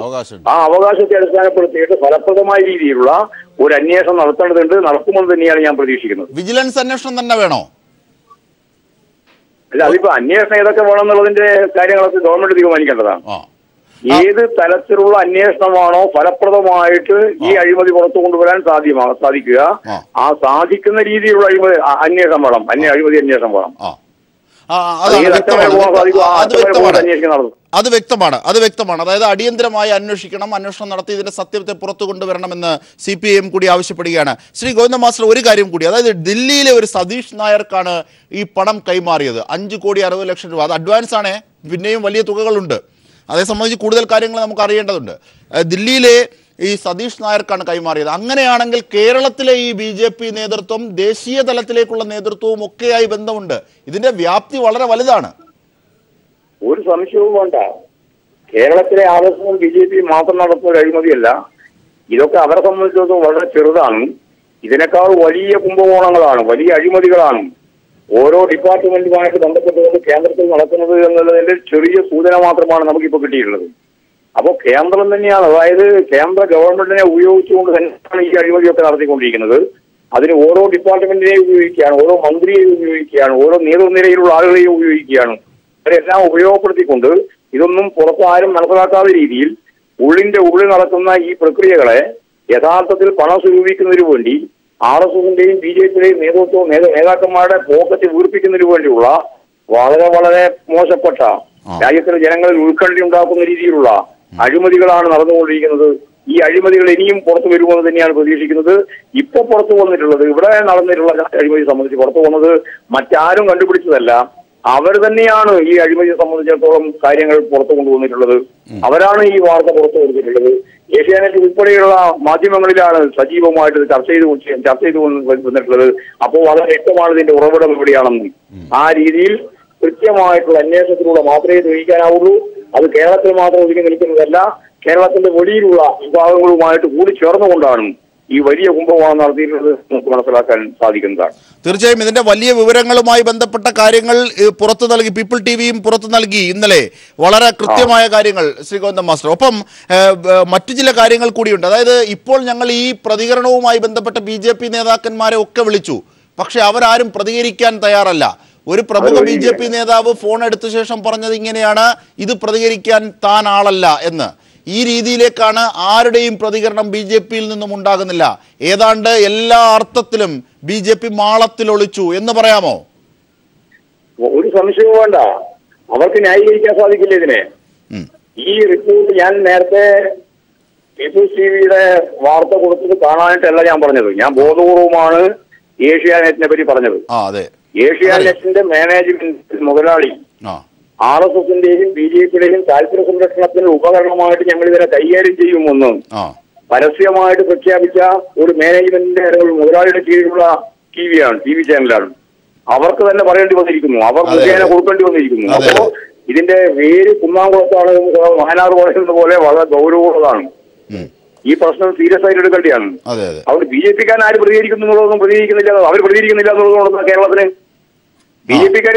ആ അവകാശത്തെ അടിസ്ഥാനപ്പെടുത്തിയിട്ട് ഫലപ്രദമായ രീതിയിലുള്ള ഒരു അന്വേഷണം നടത്തേണ്ടതുണ്ട്. നടക്കുമെന്ന് തന്നെയാണ് ഞാൻ പ്രതീക്ഷിക്കുന്നത്. വിജിലൻസ് അന്വേഷണം തന്നെ വേണോ? അല്ല, അതിപ്പോ അന്വേഷണം ഏതൊക്കെ വേണം എന്നുള്ളതിന്റെ കാര്യങ്ങളൊക്കെ ഗവൺമെന്റ് തീരുമാനിക്കേണ്ടതാണ്. ഏത് തരത്തിലുള്ള അന്വേഷണമാണോ ഫലപ്രദമായിട്ട് ഈ അഴിമതി പുറത്തു കൊണ്ടുവരാൻ സാധിക്കുക, ആ സാധിക്കുന്ന രീതിയിലുള്ള അന്വേഷണം വേണം. അഴിമതി അന്വേഷണം വേണം. അത് വ്യക്തമാണ്. അതായത് അടിയന്തരമായി അന്വേഷണം നടത്തി ഇതിന്റെ സത്യത്തെ പുറത്തു കൊണ്ടുവരണമെന്ന് CPIM കൂടി ആവശ്യപ്പെടുകയാണ്. ശ്രീ ഗോവിന്ദ മാസ്റ്റർ, ഒരു കാര്യം കൂടി, അതായത് ദില്ലിയിലെ ഒരു സതീഷ് നായർക്കാണ് ഈ പണം കൈമാറിയത്. 5,60,00,000 രൂപ. അത് അഡ്വാൻസ് ആണ്, പിന്നെയും വലിയ തുകകളുണ്ട്. അതേ സംബന്ധിച്ച് കൂടുതൽ കാര്യങ്ങൾ നമുക്ക് അറിയേണ്ടതുണ്ട്. ദില്ലിയിലെ ഈ സതീഷ് നായർക്കാണ് കൈമാറിയത്. അങ്ങനെയാണെങ്കിൽ കേരളത്തിലെ ഈ BJP നേതൃത്വം ദേശീയ തലത്തിലേക്കുള്ള നേതൃത്വവും ഒക്കെയായി ബന്ധമുണ്ട്. ഇതിന്റെ വ്യാപ്തി വളരെ വലുതാണ്. ഒരു സംശയവും വേണ്ട. കേരളത്തിലെ ആവശ്യവും BJP മാത്രം നടത്തുന്ന ഒരു അഴിമതിയല്ല. ഇതൊക്കെ അവരെ സംബന്ധിച്ചിടത്തോളം വളരെ ചെറുതാണ്. ഇതിനേക്കാൾ വലിയ കുംഭകോണങ്ങളാണ്, വലിയ അഴിമതികളാണ് ഓരോ ഡിപ്പാർട്ട്മെന്റുമായിട്ട് ബന്ധപ്പെട്ടുകൊണ്ട് കേന്ദ്രത്തിൽ നടക്കുന്നത് എന്നുള്ളതിന്റെ ചെറിയ സൂചന മാത്രമാണ് നമുക്കിപ്പോൾ കിട്ടിയിട്ടുള്ളത്. അപ്പോൾ കേന്ദ്രം തന്നെയാണ്, അതായത് കേന്ദ്ര ഗവൺമെന്റിനെ ഉപയോഗിച്ചുകൊണ്ട് തന്നെയാണ് ഈ അഴിമതിയൊക്കെ നടത്തിക്കൊണ്ടിരിക്കുന്നത്. അതിന് ഓരോ ഡിപ്പാർട്ട്മെന്റിനെയും ഉപയോഗിക്കുകയാണ്, ഓരോ മന്ത്രിയെ ഉപയോഗിക്കുകയാണ്, ഓരോ നേതൃനിരയിലുള്ള ആളുകളെയും ഉപയോഗിക്കുകയാണ്. അവരെല്ലാം ഉപയോഗപ്പെടുത്തിക്കൊണ്ട് ഇതൊന്നും പുറത്ത് ആരും മനസ്സിലാക്കാത്ത രീതിയിൽ ഉള്ളിൽ നടക്കുന്ന ഈ പ്രക്രിയകളെ യഥാർത്ഥത്തിൽ പണം സ്വരൂപിക്കുന്നതിന് വേണ്ടി RSSന്റെയും BJPയുടെയും നേതാക്കന്മാരുടെ പോക്കറ്റ് വീർപ്പിക്കുന്നതിന് വേണ്ടിയുള്ള വളരെ വളരെ മോശപ്പെട്ട, രാജ്യത്തിലെ ജനങ്ങളിൽ ഉത്കണ്ഠ ഉണ്ടാക്കുന്ന രീതിയിലുള്ള അഴിമതികളാണ് നടന്നുകൊണ്ടിരിക്കുന്നത്. ഈ അഴിമതികൾ ഇനിയും പുറത്തു വരുമെന്ന് തന്നെയാണ് പ്രതീക്ഷിക്കുന്നത്. ഇപ്പൊ പുറത്തു വന്നിട്ടുള്ളത്, ഇവിടെ നടന്നിട്ടുള്ള അഴിമതി സംബന്ധിച്ച് പുറത്തു വന്നത് മറ്റാരും കണ്ടുപിടിച്ചതല്ല. അവർ തന്നെയാണ് ഈ അഴിമതിയെ സംബന്ധിച്ചിടത്തോളം കാര്യങ്ങൾ പുറത്തു കൊണ്ടുവന്നിട്ടുള്ളത്. അവരാണ് ഈ വാർത്ത പുറത്തു കൊടുത്തിട്ടുള്ളത്. ഏഷ്യാനെറ്റ് ഉൾപ്പെടെയുള്ള മാധ്യമങ്ങളിലാണ് സജീവമായിട്ട് ചർച്ച ചെയ്ത് വന്നിട്ടുള്ളത്. അപ്പോൾ വളരെ വ്യക്തമാണ് ഇതിന്റെ ഉറവിടം എവിടെയാണെന്ന്. ആ രീതിയിൽ കൃത്യമായിട്ടുള്ള അന്വേഷണത്തിലൂടെ മാത്രമേ തെളിയിക്കാനാവുള്ളൂ. അത് കേരളത്തിൽ മാത്രം ഒതുങ്ങി നിൽക്കുന്നതല്ല, കേരളത്തിന്റെ വെളിയിലുള്ള വിഭാഗങ്ങളുമായിട്ട് കൂടി ചേർന്നുകൊണ്ടാണ് ഈ വലിയ കുംഭകോണം നടത്തിയിട്ടുള്ളത് നമുക്ക് മനസ്സിലാക്കാൻ സാധിക്കുന്നതാണ്. തീർച്ചയായും ഇതിന്റെ വലിയ വിവരങ്ങളുമായി ബന്ധപ്പെട്ട കാര്യങ്ങൾ പുറത്തു നൽകി പീപ്പിൾ TVയും പുറത്തു നൽകി ഇന്നലെ വളരെ കൃത്യമായ കാര്യങ്ങൾ ശ്രീ ഗോവിന്ദ മാസ്റ്റർ. ഒപ്പം മറ്റു ചില കാര്യങ്ങൾ കൂടിയുണ്ട്. അതായത് ഇപ്പോൾ ഞങ്ങൾ ഈ പ്രതികരണവുമായി ബന്ധപ്പെട്ട BJP നേതാക്കന്മാരെ ഒക്കെ വിളിച്ചു, പക്ഷെ അവരാരും പ്രതികരിക്കാൻ തയ്യാറല്ല. ഒരു പ്രമുഖ BJP നേതാവ് ഫോൺ എടുത്ത ശേഷം പറഞ്ഞത് ഇങ്ങനെയാണ്, ഇത് പ്രതികരിക്കാൻ താൻ ആളല്ല എന്ന്. ഈ രീതിയിലേക്കാണ് ആരുടെയും പ്രതികരണം BJPയിൽ നിന്നും ഉണ്ടാകുന്നില്ല. ഏതാണ്ട് എല്ലാ അർത്ഥത്തിലും BJP മാളത്തിൽ ഒളിച്ചു എന്ന് പറയാമോ? ഒരു സംശയവും വേണ്ട, അവർക്ക് ന്യായീകരിക്കാൻ സാധിക്കില്ല ഇതിനെ. ഈ റിപ്പോർട്ട് ഞാൻ നേരത്തെ പീപ്പിൾസ് TVയുടെ വാർത്ത കൊടുത്തത് കാണാനായിട്ടല്ല ഞാൻ പറഞ്ഞത്. ഞാൻ ബോധപൂർവമാണ് ഏഷ്യാനെറ്റിനെ പറ്റി പറഞ്ഞത്. ഏഷ്യാനെറ്റിന്റെ മാനേജ്മെന്റ് മുതലാളി RSSന്റെയും BJPയുടെയും താല്പര്യ സംരക്ഷണത്തിന് ഉപകരണമായിട്ട് ഞങ്ങൾ ഇതിനെ കൈകാര്യം ചെയ്യുമെന്ന് പരസ്യമായിട്ട് പ്രഖ്യാപിച്ച ഒരു മാനേജ്മെന്റിന്റെ മുതലാളിയുടെ കീഴിലുള്ള TV ചാനലാണ്. അവർക്ക് തന്നെ പറയേണ്ടി വന്നിരിക്കുന്നു, അവർ മുഖേന കൊടുക്കേണ്ടി വന്നിരിക്കുന്നു. അപ്പോ ഇതിന്റെ വേര് കുന്നാംകുളത്താണ് വയനാട് പറയുന്നത് പോലെ വളരെ ഗൗരവമുള്ളതാണ്. ഈ പ്രശ്നം സീരിയസ് ആയിട്ട് എടുക്കേണ്ടതാണ്. അതുകൊണ്ട് BJPക്കാരൻ ആര് പ്രതികരിക്കുന്നു എന്നുള്ളതൊന്നും പ്രതികരിക്കുന്നില്ല, അവർ പ്രതികരിക്കുന്നില്ല എന്നുള്ളതുകൊണ്ട് കേരളത്തിന് BJP-ക്കാർ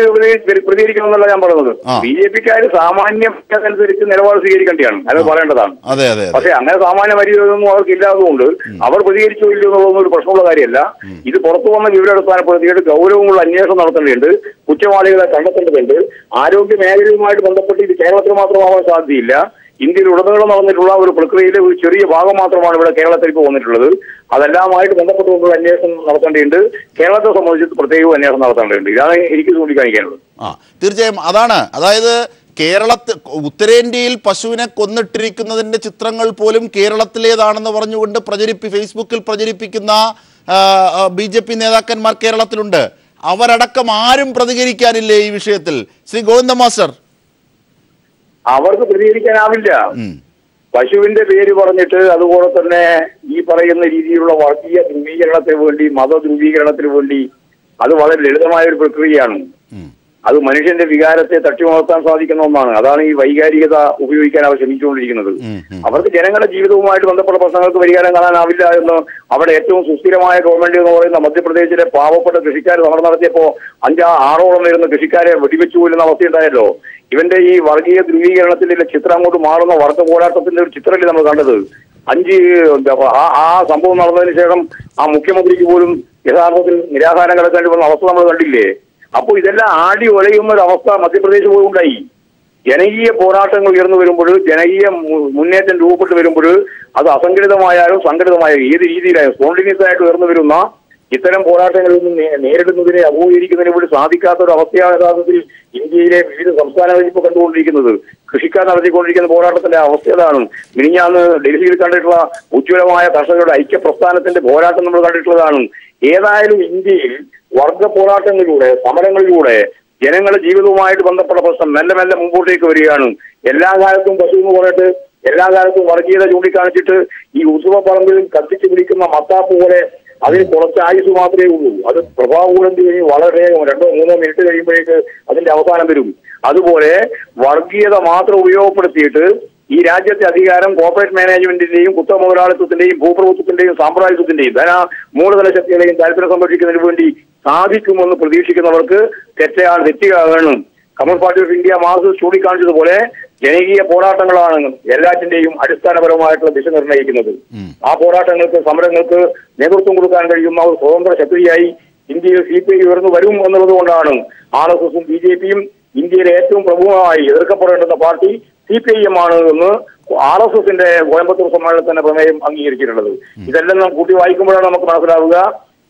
പ്രതികരിക്കണം എന്നല്ല ഞാൻ പറഞ്ഞത്. BJP-ക്കാർ സാമാന്യം അനുസരിച്ച് നിലപാട് സ്വീകരിക്കേണ്ടതാണ്, അത് പറയേണ്ടതാണ്. പക്ഷെ അങ്ങനെ സാമാന്യ മര്യാദയൊന്നും അവർക്ക് ഇല്ലാത്തതുകൊണ്ട് അവർ പ്രതികരിച്ചോ ഇല്ലയോ എന്നുള്ളതൊന്നും ഒരു പ്രശ്നമുള്ള കാര്യമല്ല. ഇത് പുറത്തു വന്ന വിവരാടിസ്ഥാനപ്പെടുത്തിയിട്ട് ഗൗരവമുള്ള അന്വേഷണം നടത്തേണ്ടതുണ്ട്, കുറ്റവാളികളെ കണ്ടെത്തേണ്ടതുണ്ട്. ആരോഗ്യ മേഖലയുമായിട്ട് ബന്ധപ്പെട്ട് ഇത് കേരളത്തിൽ മാത്രമാവാൻ സാധ്യതയില്ല. ഇന്ത്യയിൽ ഉടനീളം നടന്നിട്ടുള്ള ഒരു പ്രക്രിയയിലെ ഒരു ചെറിയ ഭാഗം മാത്രമാണ് ഇവിടെ കേരളത്തിൽ ഇപ്പോൾ വന്നിട്ടുള്ളത്. അതെല്ലാമായിട്ട് ബന്ധപ്പെട്ടുകൊണ്ടുള്ള അന്വേഷണം നടത്തേണ്ടതുണ്ട്. കേരളത്തെ സംബന്ധിച്ച് പ്രത്യേക അന്വേഷണം നടത്തേണ്ടതുണ്ട്. ഇതാണ് എനിക്ക് ചൂണ്ടിക്കാണിക്കാനുള്ളത്. തീർച്ചയായും അതാണ്. അതായത് കേരളത്തിൽ ഉത്തരേന്ത്യയിൽ പശുവിനെ കൊന്നിട്ടിരിക്കുന്നതിന്റെ ചിത്രങ്ങൾ പോലും കേരളത്തിലേതാണെന്ന് പറഞ്ഞുകൊണ്ട് ഫേസ്ബുക്കിൽ പ്രചരിപ്പിക്കുന്ന BJP നേതാക്കന്മാർ കേരളത്തിലുണ്ട്. അവരടക്കം ആരും പ്രതികരിക്കാനില്ലേ ഈ വിഷയത്തിൽ? ശ്രീ ഗോവിന്ദ മാസ്റ്റർ, അവർക്ക് പ്രതികരിക്കാനാവില്ല. പശുവിന്റെ പേര് പറഞ്ഞിട്ട് അതുപോലെ തന്നെ ഈ പറയുന്ന രീതിയിലുള്ള വർഗീയ ധ്രുവീകരണത്തിന് വേണ്ടി, മത ധ്രുവീകരണത്തിന് വേണ്ടി, അത് വളരെ ലളിതമായ ഒരു പ്രക്രിയയാണ്. അത് മനുഷ്യന്റെ വികാരത്തെ തട്ടിമുണർത്താൻ സാധിക്കുന്ന ഒന്നാണ്. അതാണ് ഈ വൈകാരികത ഉപയോഗിക്കാൻ അവർ ശ്രമിച്ചുകൊണ്ടിരിക്കുന്നത്. അവർക്ക് ജനങ്ങളുടെ ജീവിതവുമായിട്ട് ബന്ധപ്പെട്ട പ്രശ്നങ്ങൾക്ക് പരിഹാരം കാണാനാവില്ല എന്ന് അവിടെ ഏറ്റവും സുസ്ഥിരമായ ഗവൺമെന്റ് എന്ന് പറയുന്ന മധ്യപ്രദേശിലെ പാവപ്പെട്ട കൃഷിക്കാർ സമരം നടത്തിയപ്പോ 5-6 വരുന്ന കൃഷിക്കാരെ വെടിവെച്ചു കൊല്ലുന്ന അവസ്ഥയുണ്ടായല്ലോ. ഇവന്റെ ഈ വർഗീയ ധ്രുവീകരണത്തിന്റെ ചിത്രം അങ്ങോട്ട് മാറുന്ന വർഗ പോരാട്ടത്തിന്റെ ഒരു ചിത്രമല്ലേ നമ്മൾ കണ്ടത്? ആ സംഭവം നടന്നതിന് ശേഷം ആ മുഖ്യമന്ത്രിക്ക് പോലും യഥാർത്ഥത്തിൽ നിരാഹാരം കിടക്കേണ്ടി വന്ന അവസ്ഥ നമ്മൾ കണ്ടില്ലേ? അപ്പോൾ ഇതെല്ലാം ആടി ഒലയുന്ന ഒരു അവസ്ഥ മധ്യപ്രദേശ് പോയി ഉണ്ടായി. ജനകീയ പോരാട്ടങ്ങൾ ഉയർന്നു വരുമ്പോൾ, ജനകീയ മുന്നേറ്റം രൂപപ്പെട്ട് വരുമ്പോൾ, അത് അസംഘടിതമായാലും സംഘടിതമായാലും ഏത് രീതിയിലായാലും സ്പോണ്ടേനിയസ് ആയിട്ട് ഉയർന്നു വരുന്ന ഇത്തരം പോരാട്ടങ്ങളിൽ നിന്ന് നേരിടുന്നതിനെ അഭിമുഖീകരിക്കുന്നതിന് വേണ്ടി സാധിക്കാത്ത ഒരു അവസ്ഥയാണ് യഥാർത്ഥത്തിൽ ഇന്ത്യയിലെ വിവിധ സംസ്ഥാനങ്ങളിൽ ഇപ്പോൾ കണ്ടുകൊണ്ടിരിക്കുന്നത്. കൃഷിക്കാർ നടത്തിക്കൊണ്ടിരിക്കുന്ന പോരാട്ടത്തിന്റെ അവസ്ഥ ഏതാണ്? മിനിഞ്ഞാന്ന് ഡൽഹിയിൽ കണ്ടിട്ടുള്ള ഉജ്ജ്വലമായ കർഷകരുടെ ഐക്യ പ്രസ്ഥാനത്തിന്റെ പോരാട്ടം നമ്മൾ കണ്ടിട്ടുള്ളതാണ്. ഏതായാലും ഇന്ത്യയിൽ വർഗ പോരാട്ടങ്ങളിലൂടെ, സമരങ്ങളിലൂടെ ജനങ്ങളുടെ ജീവിതവുമായിട്ട് ബന്ധപ്പെട്ട പ്രശ്നം മെല്ലെ മെല്ലെ മുമ്പോട്ടേക്ക് വരികയാണ്. എല്ലാ കാലത്തും പശു എന്ന് പറഞ്ഞിട്ട്, എല്ലാ കാലത്തും വർഗീയത ചൂണ്ടിക്കാണിച്ചിട്ട് ഈ ഉത്സവപ്പറമ്പിൽ കത്തിച്ചു പിടിക്കുന്ന മത്താപ്പ് പോലെ അതിന് കുറച്ച് ആയുസ് മാത്രമേ ഉള്ളൂ. അത് പ്രഭാവം കഴിഞ്ഞ് വളരെ 2-3 മിനിറ്റ് കഴിയുമ്പോഴേക്ക് അതിന്റെ അവസാനം വരും. അതുപോലെ വർഗീയത മാത്രം ഉപയോഗപ്പെടുത്തിയിട്ട് ഈ രാജ്യത്തെ അധികാരം കോർപ്പറേറ്റ് മാനേജ്മെന്റിന്റെയും കുത്തമുതലാളിത്വത്തിന്റെയും ഭൂപ്രഭുത്വത്തിന്റെയും സാമ്രാജ്യത്വത്തിന്റെയും മൂലധന ശക്തികളെയും താല്പര്യം സംരക്ഷിക്കുന്നതിന് വേണ്ടി സാധിക്കുമെന്ന് പ്രതീക്ഷിക്കുന്നവർക്ക് തെറ്റുകയാണ്. Communist Party of India Marxist ചൂണ്ടിക്കാണിച്ചതുപോലെ ജനകീയ പോരാട്ടങ്ങളാണ് എല്ലാറ്റിന്റെയും അടിസ്ഥാനപരമായിട്ടുള്ള ദിശ നിർണ്ണയിക്കുന്നത്. ആ പോരാട്ടങ്ങൾക്ക്, സമരങ്ങൾക്ക് നേതൃത്വം കൊടുക്കാൻ കഴിയുന്ന ഒരു സ്വതന്ത്ര ശക്തിയായി ഇന്ത്യയിൽ CPI ഉയർന്നു വരും എന്നുള്ളത് കൊണ്ടാണ് RSSും BJPയും ഇന്ത്യയിലെ ഏറ്റവും പ്രമുഖമായി എതിർക്കപ്പെടേണ്ടുന്ന പാർട്ടി CPIM ആണ് എന്ന് RSSന്റെ കോയമ്പത്തൂർ സമ്മേളനത്തിന്റെ പ്രമേയം അംഗീകരിച്ചിട്ടുള്ളത്. ഇതെല്ലാം നാം കൂട്ടി വായിക്കുമ്പോഴാണ് നമുക്ക് മനസ്സിലാവുക,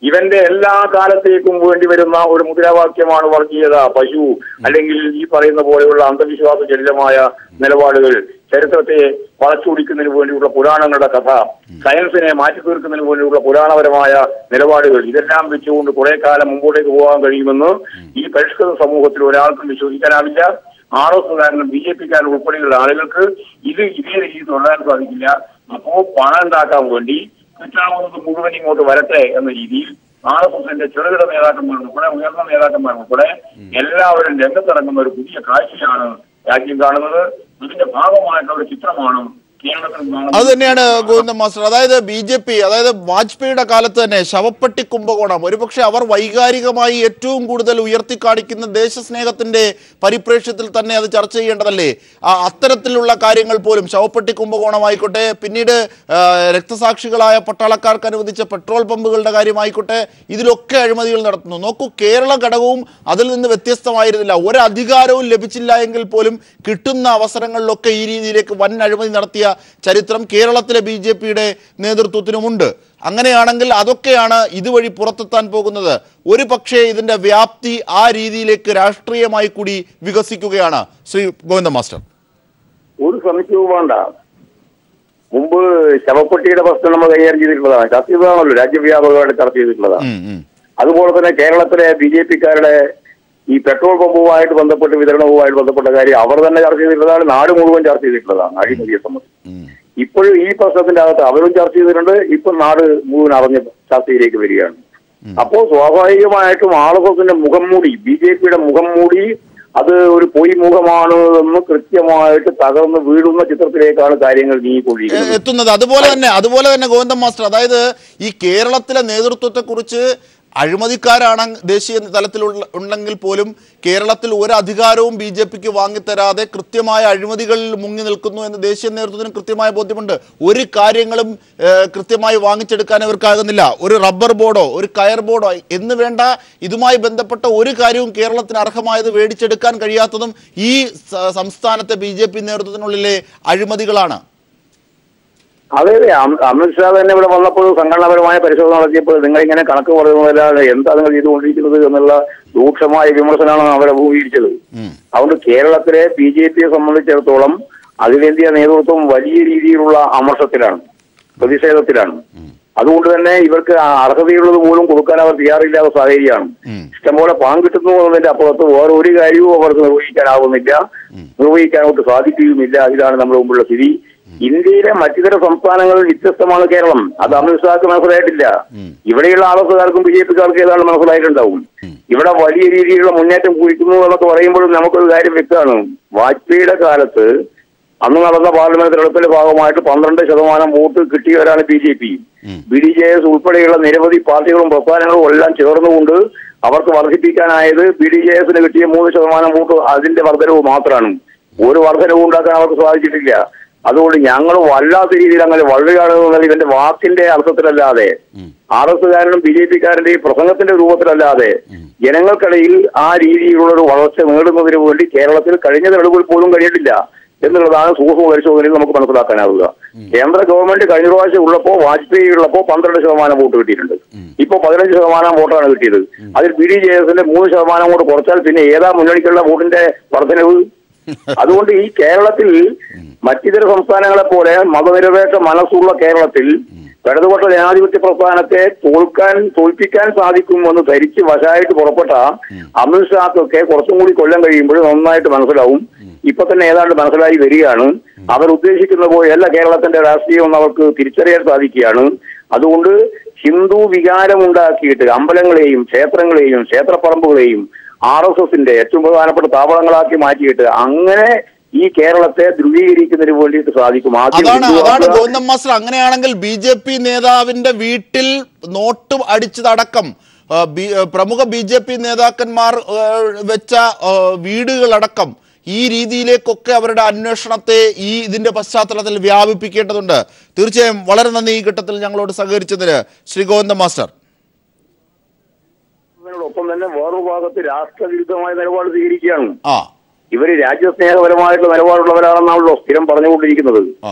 ഇവന്റെ എല്ലാ കാലത്തേക്കും വേണ്ടി വരുന്ന ഒരു മുദ്രാവാക്യമാണ് വർഗീയത, പശു, അല്ലെങ്കിൽ ഈ പറയുന്ന പോലെയുള്ള അന്ധവിശ്വാസ ജനിതമായ നിലപാടുകൾ, ചരിത്രത്തെ വളച്ചൊടിക്കുന്നതിന് വേണ്ടിയുള്ള പുരാണങ്ങളുടെ കഥ, സയൻസിനെ മാറ്റി തീർക്കുന്നതിന് വേണ്ടിയുള്ള പുരാണപരമായ നിലപാടുകൾ, ഇതെല്ലാം വെച്ചുകൊണ്ട് കുറെ കാലം മുമ്പോട്ടേക്ക് പോകാൻ കഴിയുമെന്ന് ഈ പരിഷ്കൃത സമൂഹത്തിൽ ഒരാൾക്കും വിശ്വസിക്കാനാവില്ല. RSSകാരനും BJPക്കാരനും ഉൾപ്പെടെയുള്ള ആളുകൾക്ക് ഇതേ രീതിയിൽ തുടരാൻ സാധിക്കില്ല. അപ്പോ പണം ഉണ്ടാക്കാൻ വേണ്ടി കിട്ടാവുന്നത് മുഴുവൻ ഇങ്ങോട്ട് വരട്ടെ എന്ന രീതിയിൽ RSSന്റെ ചെറുകിട നേതാക്കന്മാർ ഉൾപ്പെടെ, ഉയർന്ന നേതാക്കന്മാർ ഉൾപ്പെടെ എല്ലാവരും രംഗത്തിറങ്ങുന്ന ഒരു പുതിയ കാഴ്ചയാണ് രാജ്യം കാണുന്നത്. ഇതിന്റെ ഭാഗമായിട്ടുള്ള ഒരു ചിത്രമാണ് അത് തന്നെയാണ് ഗോവിന്ദ മാസ്റ്റർ. അതായത് BJP, അതായത് വാജ്പേയിയുടെ കാലത്ത് തന്നെ ശവപ്പെട്ടി കുംഭകോണം, ഒരുപക്ഷെ അവർ വൈകാരികമായി ഏറ്റവും കൂടുതൽ ഉയർത്തിക്കാണിക്കുന്ന ദേശസ്നേഹത്തിന്റെ പരിപ്രേക്ഷ്യത്തിൽ തന്നെ അത് ചർച്ച ചെയ്യേണ്ടതല്ലേ? അത്തരത്തിലുള്ള കാര്യങ്ങൾ പോലും, ശവപ്പെട്ടി കുംഭകോണമായിക്കോട്ടെ, പിന്നീട് രക്തസാക്ഷികളായ പട്ടാളക്കാർക്ക് അനുവദിച്ച പെട്രോൾ പമ്പുകളുടെ കാര്യമായിക്കോട്ടെ, ഇതിലൊക്കെ അഴിമതികൾ നടത്തുന്നു. നോക്കൂ, കേരള ഘടകവും അതിൽ നിന്ന് വ്യത്യസ്തമായിരുന്നില്ല. ഒരധികാരവും ലഭിച്ചില്ല എങ്കിൽ പോലും കിട്ടുന്ന അവസരങ്ങളിലൊക്കെ ഈ രീതിയിലേക്ക് വൻ അഴിമതി നടത്തിയ ചരിത്രം കേരളത്തിലെ BJPയുടെ നേതൃത്വത്തിനുമുണ്ട്. അങ്ങനെയാണെങ്കിൽ അതൊക്കെയാണ് ഇതുവഴി പുറത്തെത്താൻ പോകുന്നത്. ഒരു പക്ഷേ ഇതിന്റെ വ്യാപ്തി ആ രീതിയിലേക്ക് രാഷ്ട്രീയമായി കൂടി വികസിക്കുകയാണ്. ശ്രീ ഗോവിന്ദ മാസ്റ്റർ, ഒരു സംശയവും വേണ്ട. മുമ്പ് ശവപ്പെട്ടിയുടെ പ്രശ്നം നമ്മൾ കൈകാര്യം ചെയ്തിട്ടുള്ളതാണ്, ചർച്ച ചെയ്തതാണല്ലോ, രാജ്യവ്യാപകമായിട്ട് ചർച്ച ചെയ്തിട്ടുള്ളതാണ്. അതുപോലെ തന്നെ കേരളത്തിലെ BJPക്കാരുടെ ഈ പെട്രോൾ പമ്പുമായിട്ട് ബന്ധപ്പെട്ട്, വിതരണവുമായിട്ട് ബന്ധപ്പെട്ട കാര്യം അവർ തന്നെ ചർച്ച ചെയ്തിട്ടുള്ളതാണ്, നാട് മുഴുവൻ ചർച്ച ചെയ്തിട്ടുള്ളതാണ് അഴിമതിയെ സംബന്ധിച്ച്. ഇപ്പോഴും ഈ പ്രശ്നത്തിന്റെ അകത്ത് അവരും ചർച്ച ചെയ്തിട്ടുണ്ട്, ഇപ്പൊ നാട് മുഴുവൻ അറിഞ്ഞ ചർച്ചയിലേക്ക് വരികയാണ്. അപ്പോ സ്വാഭാവികമായിട്ടും RSSന്റെ മുഖം മൂടി, BJPയുടെ മുഖം മൂടി, അത് ഒരു പൊയ് മുഖമാണ് എന്ന് കൃത്യമായിട്ട് തകർന്ന് വീഴുന്ന ചിത്രത്തിലേക്കാണ് കാര്യങ്ങൾ നീങ്ങിക്കൊണ്ടിരിക്കുന്നത് എത്തുന്നത്. അതുപോലെ തന്നെ ഗോവിന്ദ മാസ്റ്റർ, അതായത് ഈ കേരളത്തിലെ നേതൃത്വത്തെ കുറിച്ച് അഴിമതിക്കാരാണ് ദേശീയ തലത്തിൽ ഉണ്ടെങ്കിൽ പോലും കേരളത്തിൽ ഒരു അധികാരവും BJPക്ക് വാങ്ങിത്തരാതെ കൃത്യമായ അഴിമതികളിൽ മുങ്ങി നിൽക്കുന്നു എന്ന് ദേശീയ നേതൃത്വത്തിന് കൃത്യമായ ബോധ്യമുണ്ട്. ഒരു കാര്യങ്ങളും കൃത്യമായി വാങ്ങിച്ചെടുക്കാൻ അവർക്കാകുന്നില്ല. ഒരു റബ്ബർ ബോർഡോ ഒരു കയർ ബോർഡോ എന്ന് വേണ്ട, ഇതുമായി ബന്ധപ്പെട്ട ഒരു കാര്യവും കേരളത്തിന് അർഹമായത് മേടിച്ചെടുക്കാൻ കഴിയാത്തതും ഈ സംസ്ഥാനത്തെ BJP നേതൃത്വത്തിനുള്ളിലെ അഴിമതികളാണ്. അതെ, അമിത്ഷാ തന്നെ ഇവിടെ വന്നപ്പോൾ സംഘടനാപരമായ പരിശോധന നടത്തിയപ്പോൾ നിങ്ങൾ ഇങ്ങനെ കണക്ക് പറയുന്നതല്ലാതെ എന്താ നിങ്ങൾ ചെയ്തുകൊണ്ടിരിക്കുന്നത് എന്നുള്ള രൂക്ഷമായ വിമർശനമാണ് അവരെ അഭിമുഖീകരിച്ചത്. അതുകൊണ്ട് കേരളത്തിലെ BJPയെ സംബന്ധിച്ചിടത്തോളം അഖിലേന്ത്യാ നേതൃത്വം വലിയ രീതിയിലുള്ള അമർഷത്തിലാണ്, പ്രതിഷേധത്തിലാണ്. അതുകൊണ്ട് തന്നെ ഇവർക്ക് അർഹതയുള്ളത് പോലും കൊടുക്കാൻ അവർ തയ്യാറില്ലാത്ത സാഹചര്യമാണ്. ഇഷ്ടംപോലെ പണം കിട്ടുന്നു എന്നതിന്റെ അപ്പുറത്ത് വേറെ ഒരു കാര്യവും അവർക്ക് നിർവഹിക്കാനാവുന്നില്ല, നിർവഹിക്കാനോട്ട് സാധിക്കുകയുമില്ല. ഇതാണ് നമ്മുടെ മുമ്പുള്ള സ്ഥിതി. ഇന്ത്യയിലെ മറ്റിതര സംസ്ഥാനങ്ങളിൽ വ്യത്യസ്തമാണ് കേരളം. അത് അമിത്ഷാക്ക് മനസ്സിലായിട്ടില്ല. ഇവിടെയുള്ള ആളുകാർക്കും BJPക്കാർക്കും ഏതാണ് മനസ്സിലായിട്ടുണ്ടാവും. ഇവിടെ വലിയ രീതിയിലുള്ള മുന്നേറ്റം കുറിക്കുന്നു എന്നൊക്കെ പറയുമ്പോഴും നമുക്കൊരു കാര്യം വ്യക്തമാണ്. വാജ്പേയിയുടെ കാലത്ത് അന്ന് നടന്ന പാർലമെന്റ് തെരഞ്ഞെടുപ്പിന്റെ ഭാഗമായിട്ട് 12% വോട്ട് കിട്ടിയവരാണ് BJP. BDJS ഉൾപ്പെടെയുള്ള നിരവധി പാർട്ടികളും പ്രസ്ഥാനങ്ങളും എല്ലാം ചേർന്നുകൊണ്ട് അവർക്ക് വർദ്ധിപ്പിക്കാനായത് BDJSന് കിട്ടിയ 3% വോട്ട് അതിന്റെ വർധനവ് മാത്രമാണ്. ഒരു വർധനവും ഉണ്ടാക്കാൻ അവർക്ക് സാധിച്ചിട്ടില്ല. അതുകൊണ്ട് ഞങ്ങൾ വല്ലാത്ത രീതിയിൽ അങ്ങനെ വളരുകയാണെന്നാൽ ഇവന്റെ വാക്കിന്റെ അർത്ഥത്തിലല്ലാതെ RSകാരനും BJPക്കാരന്റെയും പ്രസംഗത്തിന്റെ രൂപത്തിലല്ലാതെ ജനങ്ങൾക്കിടയിൽ ആ രീതിയിലുള്ള ഒരു വളർച്ച നേടുന്നതിന് വേണ്ടി കേരളത്തിൽ കഴിഞ്ഞ തെരഞ്ഞെടുപ്പിൽ പോലും കഴിയിട്ടില്ല എന്നുള്ളതാണ് സൂക്ഷ്മ പരിശോധനയിൽ നമുക്ക് മനസ്സിലാക്കാനാവുക. കേന്ദ്ര ഗവൺമെന്റ് കഴിഞ്ഞ പ്രാവശ്യം ഉള്ളപ്പോൾ വാജ്പേയി ഉള്ളപ്പോൾ 12% വോട്ട് കിട്ടിയിട്ടുണ്ട്. ഇപ്പൊ 15% വോട്ടാണ് കിട്ടിയത്. അതിൽ BDJSന്റെ 3% വോട്ട് കുറച്ചാൽ പിന്നെ ഏതാ മുന്നണിക്കുള്ള വോട്ടിന്റെ വർധനവ്? അതുകൊണ്ട് ഈ കേരളത്തിൽ മറ്റിതര സംസ്ഥാനങ്ങളെ പോലെ മതനിരപേക്ഷ മനസ്സുള്ള കേരളത്തിൽ ഇടതുപക്ഷ ജനാധിപത്യ പ്രസ്ഥാനത്തെ തോൽപ്പിക്കാൻ സാധിക്കുമെന്ന് ധരിച്ച് വശമായിട്ട് പുറപ്പെട്ട അമിത്ഷാക്കൊക്കെ കുറച്ചും കൂടി കൊല്ലം കഴിയുമ്പോൾ നന്നായിട്ട് മനസ്സിലാവും. ഇപ്പൊ തന്നെ ഏതാണ്ട് മനസ്സിലായി വരികയാണ്. അവർ ഉദ്ദേശിക്കുന്ന പോലെയല്ല കേരളത്തിന്റെ രാഷ്ട്രീയം എന്ന് അവർക്ക് തിരിച്ചറിയാൻ സാധിക്കുകയാണ്. അതുകൊണ്ട് ഹിന്ദു വികാരമുണ്ടാക്കിയിട്ട് അമ്പലങ്ങളെയും ക്ഷേത്രങ്ങളെയും ക്ഷേത്രപ്പറമ്പുകളെയും RSSന്റെ ഏറ്റവും പ്രധാനപ്പെട്ട താവളങ്ങളാക്കി മാറ്റിയിട്ട് അങ്ങനെ ഈ കേരളത്തെ ധ്രുവീകരിക്കുന്നതിന് വേണ്ടിയിട്ട് സാധിക്കും. അതാണ് ഗോവിന്ദൻ മാസ്റ്റർ. അങ്ങനെയാണെങ്കിൽ BJP നേതാവിന്റെ വീട്ടിൽ നോട്ട് അടിച്ചതടക്കം പ്രമുഖ BJP നേതാക്കന്മാർ വെച്ച വീടുകളടക്കം ഈ രീതിയിലേക്കൊക്കെ അവരുടെ അന്വേഷണത്തെ ഇതിന്റെ പശ്ചാത്തലത്തിൽ വ്യാപിപ്പിക്കേണ്ടതുണ്ട്. തീർച്ചയായും വളരെ നന്ദി ഈ ഘട്ടത്തിൽ ഞങ്ങളോട് സഹകരിച്ചതിന് ശ്രീ ഗോവിന്ദൻ മാസ്റ്റർ. ഒപ്പം തന്നെ വേറൊരു ഭാഗത്ത് രാഷ്ട്രവിരുദ്ധമായ നിലപാട് സ്വീകരിക്കുകയാണ്. ഇവര് രാജ്യസ്നേഹപരമായിട്ടുള്ള നിലപാടുള്ളവരാണെന്നാണല്ലോ സ്ഥിരം പറഞ്ഞുകൊണ്ടിരിക്കുന്നത്.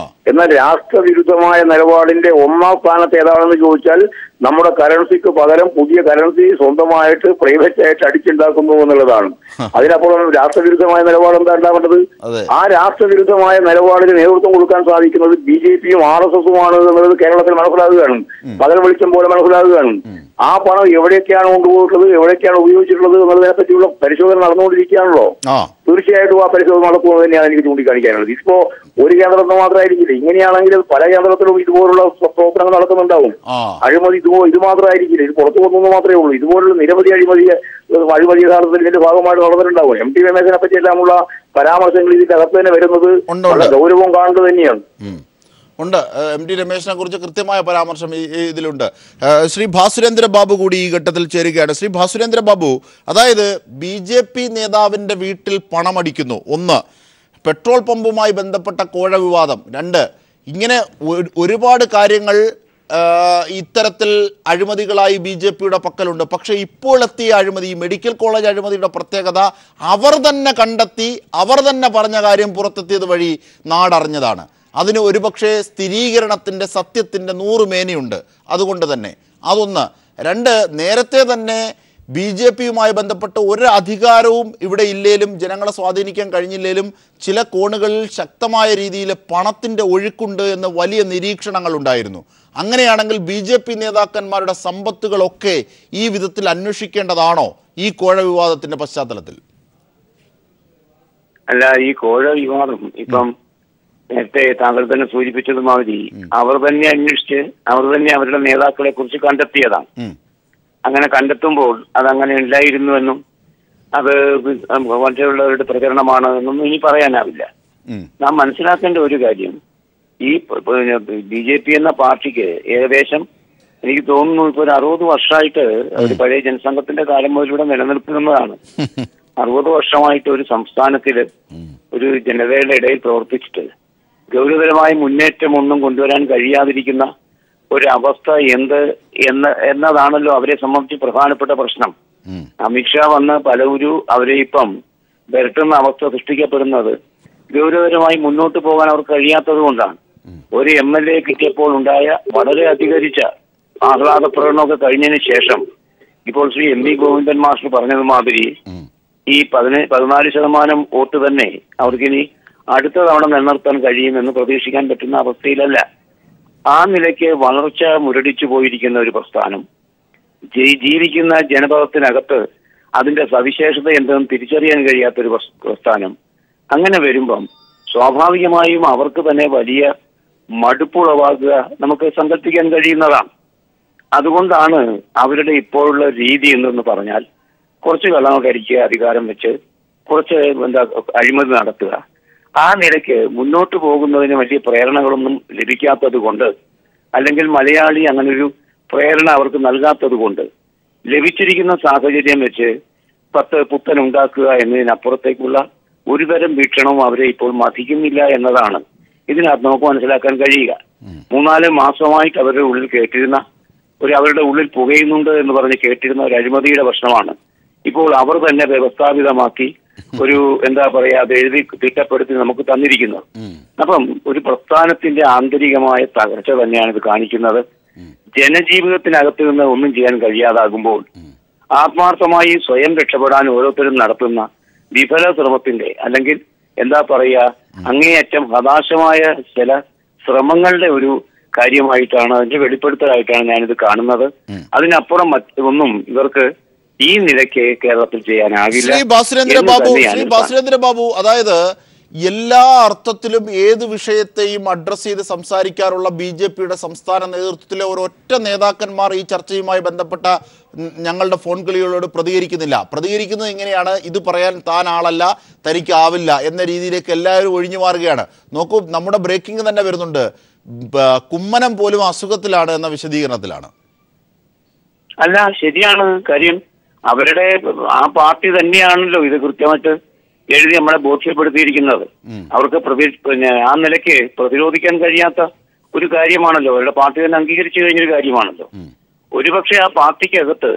എന്നാൽ രാഷ്ട്രവിരുദ്ധമായ നിലപാടിന്റെ ഒന്നാം സ്ഥാനത്ത് ഏതാണെന്ന് ചോദിച്ചാൽ നമ്മുടെ കറൻസിക്ക് പകരം പുതിയ കറൻസി സ്വന്തമായിട്ട് പ്രൈവറ്റ് ആയിട്ട് അടിച്ചുണ്ടാക്കുന്നു എന്നുള്ളതാണ്. അതിനപ്പുറം രാഷ്ട്രവിരുദ്ധമായ നിലപാട് എന്താ ഉണ്ടാവേണ്ടത്? ആ രാഷ്ട്രവിരുദ്ധമായ നിലപാടിന് നേതൃത്വം കൊടുക്കാൻ സാധിക്കുന്നത് BJPയും RSSുമാണ് എന്നുള്ളത് കേരളത്തിൽ മനസ്സിലാകുകയാണ്. പകൽ വെളിച്ചം പോലെ മനസ്സിലാകുകയാണ്. ആ പണം എവിടേക്കാണ് കൊണ്ടുപോയിട്ടുള്ളത്, എവിടേക്കാണ് ഉപയോഗിച്ചിട്ടുള്ളത് എന്നുള്ളതിനെ പറ്റിയുള്ള പരിശോധന നടന്നുകൊണ്ടിരിക്കുകയാണല്ലോ. തീർച്ചയായിട്ടും ആ പരിശോധന നടക്കുന്നത് തന്നെയാണ് എനിക്ക് ചൂണ്ടിക്കാണിക്കാനുള്ളത്. ഇതിപ്പോ ഒരു കേന്ദ്രത്തിൽ മാത്രമായിരിക്കില്ല. ഇങ്ങനെയാണെങ്കിൽ പല കേന്ദ്രത്തിലും ഇതുപോലുള്ള പ്രവർത്തനങ്ങൾ നടക്കുന്നുണ്ടാവും. അഴിമതി ഇത് മാത്രമായിരിക്കില്ല. ഇത് പുറത്തു പോകുന്നത് മാത്രമേ ഉള്ളൂ. ഇതുപോലുള്ള നിരവധി അഴിമതി യഥാർത്ഥത്തിൽ ഇതിന്റെ ഭാഗമായിട്ട് നടന്നിട്ടുണ്ടാവും. MT രമേശിനെ പറ്റി എല്ലാമുള്ള പരാമർശങ്ങൾ ഇതിന്റെ അകത്ത് തന്നെ വരുന്നത് വളരെ ഗൗരവം കാണുന്നത് തന്നെയാണ്. ഉണ്ട്. MT രമേശിനെ കുറിച്ച് കൃത്യമായ പരാമർശം ഇതിലുണ്ട്. ശ്രീ ഭാസുരേന്ദ്ര ബാബു കൂടി ഈ ഘട്ടത്തിൽ ചേരുകയാണ്. ശ്രീ ഭാസുരേന്ദ്ര ബാബു, അതായത് BJP നേതാവിൻ്റെ വീട്ടിൽ പണമടിക്കുന്നു. ഒന്ന്, പെട്രോൾ പമ്പുമായി ബന്ധപ്പെട്ട കോഴ വിവാദം. രണ്ട്, ഇങ്ങനെ ഒരുപാട് കാര്യങ്ങൾ ഇത്തരത്തിൽ അഴിമതികളായി BJPയുടെ പക്കലുണ്ട്. പക്ഷേ ഇപ്പോൾ എത്തിയ അഴിമതി, മെഡിക്കൽ കോളേജ് അഴിമതിയുടെ പ്രത്യേകത അവർ തന്നെ കണ്ടെത്തി, അവർ തന്നെ പറഞ്ഞ കാര്യം പുറത്തെത്തിയത് വഴി നാടറിഞ്ഞതാണ്. അതിന് ഒരുപക്ഷെ സ്ഥിരീകരണത്തിൻ്റെ സത്യത്തിൻ്റെ 100 മേനിയുണ്ട്. അതുകൊണ്ട് തന്നെ അതൊന്ന്. രണ്ട്, നേരത്തെ തന്നെ BJPയുമായി ബന്ധപ്പെട്ട് ഒരു അധികാരവും ഇവിടെ ഇല്ലേലും ജനങ്ങളെ സ്വാധീനിക്കാൻ കഴിഞ്ഞില്ലേലും ചില കോണുകളിൽ ശക്തമായ രീതിയിൽ പണത്തിൻ്റെ ഒഴുക്കുണ്ട് എന്ന് വലിയ നിരീക്ഷണങ്ങളുണ്ടായിരുന്നു. അങ്ങനെയാണെങ്കിൽ BJP നേതാക്കന്മാരുടെ സമ്പത്തുകളൊക്കെ ഈ വിധത്തിൽ അന്വേഷിക്കേണ്ടതാണോ ഈ കോഴ വിവാദത്തിന്റെ പശ്ചാത്തലത്തിൽ? അല്ല, ഈ കോഴ വിവാദം ഇപ്പം നേരത്തെ താങ്കൾ തന്നെ സൂചിപ്പിച്ചത് മാതിരി അവർ തന്നെ അന്വേഷിച്ച് അവർ തന്നെ അവരുടെ നേതാക്കളെ കുറിച്ച് കണ്ടെത്തിയതാണ്. അങ്ങനെ കണ്ടെത്തുമ്പോൾ അതങ്ങനെ ഇല്ലായിരുന്നുവെന്നും അത് മറ്റുള്ളവരുടെ പ്രചരണമാണ് എന്നൊന്നും ഇനി പറയാനാവില്ല. നാം മനസ്സിലാക്കേണ്ട ഒരു കാര്യം, ഈ BJP എന്ന പാർട്ടിക്ക് ഏകദേശം എനിക്ക് തോന്നുന്നു ഇപ്പൊ ഒരു 60 വർഷമായിട്ട് ഒരു പഴയ ജനസംഘത്തിന്റെ കാലം മുതൽ ഇവിടെ നിലനിൽക്കുന്നതാണ്. 60 വർഷമായിട്ട് ഒരു സംസ്ഥാനത്തില് ഒരു ജനതയുടെ ഇടയിൽ പ്രവർത്തിച്ചിട്ട് ഗൗരവതരമായ മുന്നേറ്റം ഒന്നും കൊണ്ടുവരാൻ കഴിയാതിരിക്കുന്ന ഒരവസ്ഥ എന്നതാണല്ലോ അവരെ സംബന്ധിച്ച് പ്രധാനപ്പെട്ട പ്രശ്നം. അമിത്ഷാ വന്ന് പലവരും അവരെ ഇപ്പം വരട്ടുന്ന അവസ്ഥ സൃഷ്ടിക്കപ്പെടുന്നത് ഗൗരവതരമായി മുന്നോട്ട് പോകാൻ അവർക്ക് കഴിയാത്തത് കൊണ്ടാണ്. ഒരു MLA കിട്ടിയപ്പോൾ ഉണ്ടായ വളരെ അധികരിച്ച ആഹ്ലാദ പ്രകടനമൊക്കെ കഴിഞ്ഞതിന് ശേഷം ഇപ്പോൾ ശ്രീ MV ഗോവിന്ദൻ മാസ്റ്റർ പറഞ്ഞതുമാതിരി ഈ 14% വോട്ട് തന്നെ അവർക്കിനി അടുത്ത തവണ നിലനിർത്താൻ കഴിയുമെന്ന് പ്രതീക്ഷിക്കാൻ പറ്റുന്ന അവസ്ഥയിലല്ല. ആ നിലയ്ക്ക് വളർച്ച മുരടിച്ചു പോയിരിക്കുന്ന ഒരു പ്രസ്ഥാനം, ജീവിക്കുന്ന ജനപദത്തിനകത്ത് അതിന്റെ സവിശേഷത എന്തെന്ന് തിരിച്ചറിയാൻ കഴിയാത്തൊരു പ്രസ്ഥാനം, അങ്ങനെ വരുമ്പം സ്വാഭാവികമായും അവർക്ക് തന്നെ വലിയ മടുപ്പുളവാക്കുക നമുക്ക് സങ്കല്പിക്കാൻ കഴിയുന്നതാണ്. അതുകൊണ്ടാണ് അവരുടെ ഇപ്പോഴുള്ള രീതി എന്തെന്ന് പറഞ്ഞാൽ കുറച്ച് കള്ളങ്ങൾ കരിക്കുക, അധികാരം വെച്ച് കുറച്ച് അഴിമതി നടത്തുക. ആ നിലയ്ക്ക് മുന്നോട്ട് പോകുന്നതിന് വലിയ പ്രേരണകളൊന്നും ലഭിക്കാത്തത് കൊണ്ട്, അല്ലെങ്കിൽ മലയാളി അങ്ങനൊരു പ്രേരണ അവർക്ക് നൽകാത്തത് കൊണ്ട് ലഭിച്ചിരിക്കുന്ന സാഹചര്യം വെച്ച് പുത്തൻ ഉണ്ടാക്കുക എന്നതിനപ്പുറത്തേക്കുള്ള ഒരുതരം വീക്ഷണവും അവരെ ഇപ്പോൾ മതിക്കുന്നില്ല എന്നതാണ് ഇതിനകത്ത് നമുക്ക് മനസ്സിലാക്കാൻ കഴിയുക. 3-4 മാസമായിട്ട് അവരുടെ ഉള്ളിൽ കേട്ടിരുന്ന അവരുടെ ഉള്ളിൽ പുകയുന്നുണ്ട് എന്ന് പറഞ്ഞ് കേട്ടിരുന്ന ഒരു അഴിമതിയുടെ പ്രശ്നമാണ് ഇപ്പോൾ അവർ തന്നെ വ്യവസ്ഥാപിതമാക്കി അത് എഴുതി തിട്ടപ്പെടുത്തി നമുക്ക് തന്നിരിക്കുന്നത്. അപ്പം ഒരു പ്രസ്ഥാനത്തിന്റെ ആന്തരികമായ തകർച്ച തന്നെയാണ് ഇത് കാണിക്കുന്നത്. ജനജീവിതത്തിനകത്ത് നിന്ന് ഒന്നും ചെയ്യാൻ കഴിയാതാകുമ്പോൾ ആത്മാർത്ഥമായി സ്വയം രക്ഷപ്പെടാൻ ഓരോരുത്തരും നടത്തുന്ന വിഫല ശ്രമത്തിന്റെ, അല്ലെങ്കിൽ അങ്ങേയറ്റം ഹതാശമായ ചില ശ്രമങ്ങളുടെ ഒരു കാര്യമായിട്ടാണ്, അതിന്റെ വെളിപ്പെടുത്തലായിട്ടാണ് ഞാനിത് കാണുന്നത്. അതിനപ്പുറം മറ്റൊന്നും ഇവർക്ക് ഈ നിലയ്ക്ക് കേരളത്തിൽ ചെയ്യാനാകില്ല. ശ്രീ ബാസുരേന്ദ്ര ബാബു, അതായത് എല്ലാ അർത്ഥത്തിലും ഏത് വിഷയത്തെയും അഡ്രസ് ചെയ്ത് സംസാരിക്കാറുള്ള BJPയുടെ സംസ്ഥാന നേതൃത്വത്തിലെ ഒരൊറ്റ നേതാക്കന്മാർ ഈ ചർച്ചയുമായി ബന്ധപ്പെട്ട ഞങ്ങളുടെ ഫോൺ കളികളോട് പ്രതികരിക്കുന്നത് എങ്ങനെയാണ്? ഇത് പറയാൻ താൻ ആളല്ല, തനിക്കാവില്ല എന്ന രീതിയിലേക്ക് എല്ലാവരും ഒഴിഞ്ഞു മാറുകയാണ്. നോക്കൂ, നമ്മുടെ ബ്രേക്കിംഗ് തന്നെ വരുന്നുണ്ട്, കുമ്മനം പോലും അസുഖത്തിലാണ് എന്ന വിശദീകരണത്തിലാണ്. അല്ല, ശരിയാണ് കാര്യം. അവരുടെ ആ പാർട്ടി തന്നെയാണല്ലോ ഇത് കൃത്യമായിട്ട് എഴുതി നമ്മളെ ബോധ്യപ്പെടുത്തിയിരിക്കുന്നത്. അവർക്ക് ആ നിലയ്ക്ക് പ്രതിരോധിക്കാൻ കഴിയാത്ത ഒരു കാര്യമാണല്ലോ, അവരുടെ പാർട്ടി തന്നെ അംഗീകരിച്ചു കഴിഞ്ഞൊരു കാര്യമാണല്ലോ. ഒരുപക്ഷെ ആ പാർട്ടിക്കകത്ത്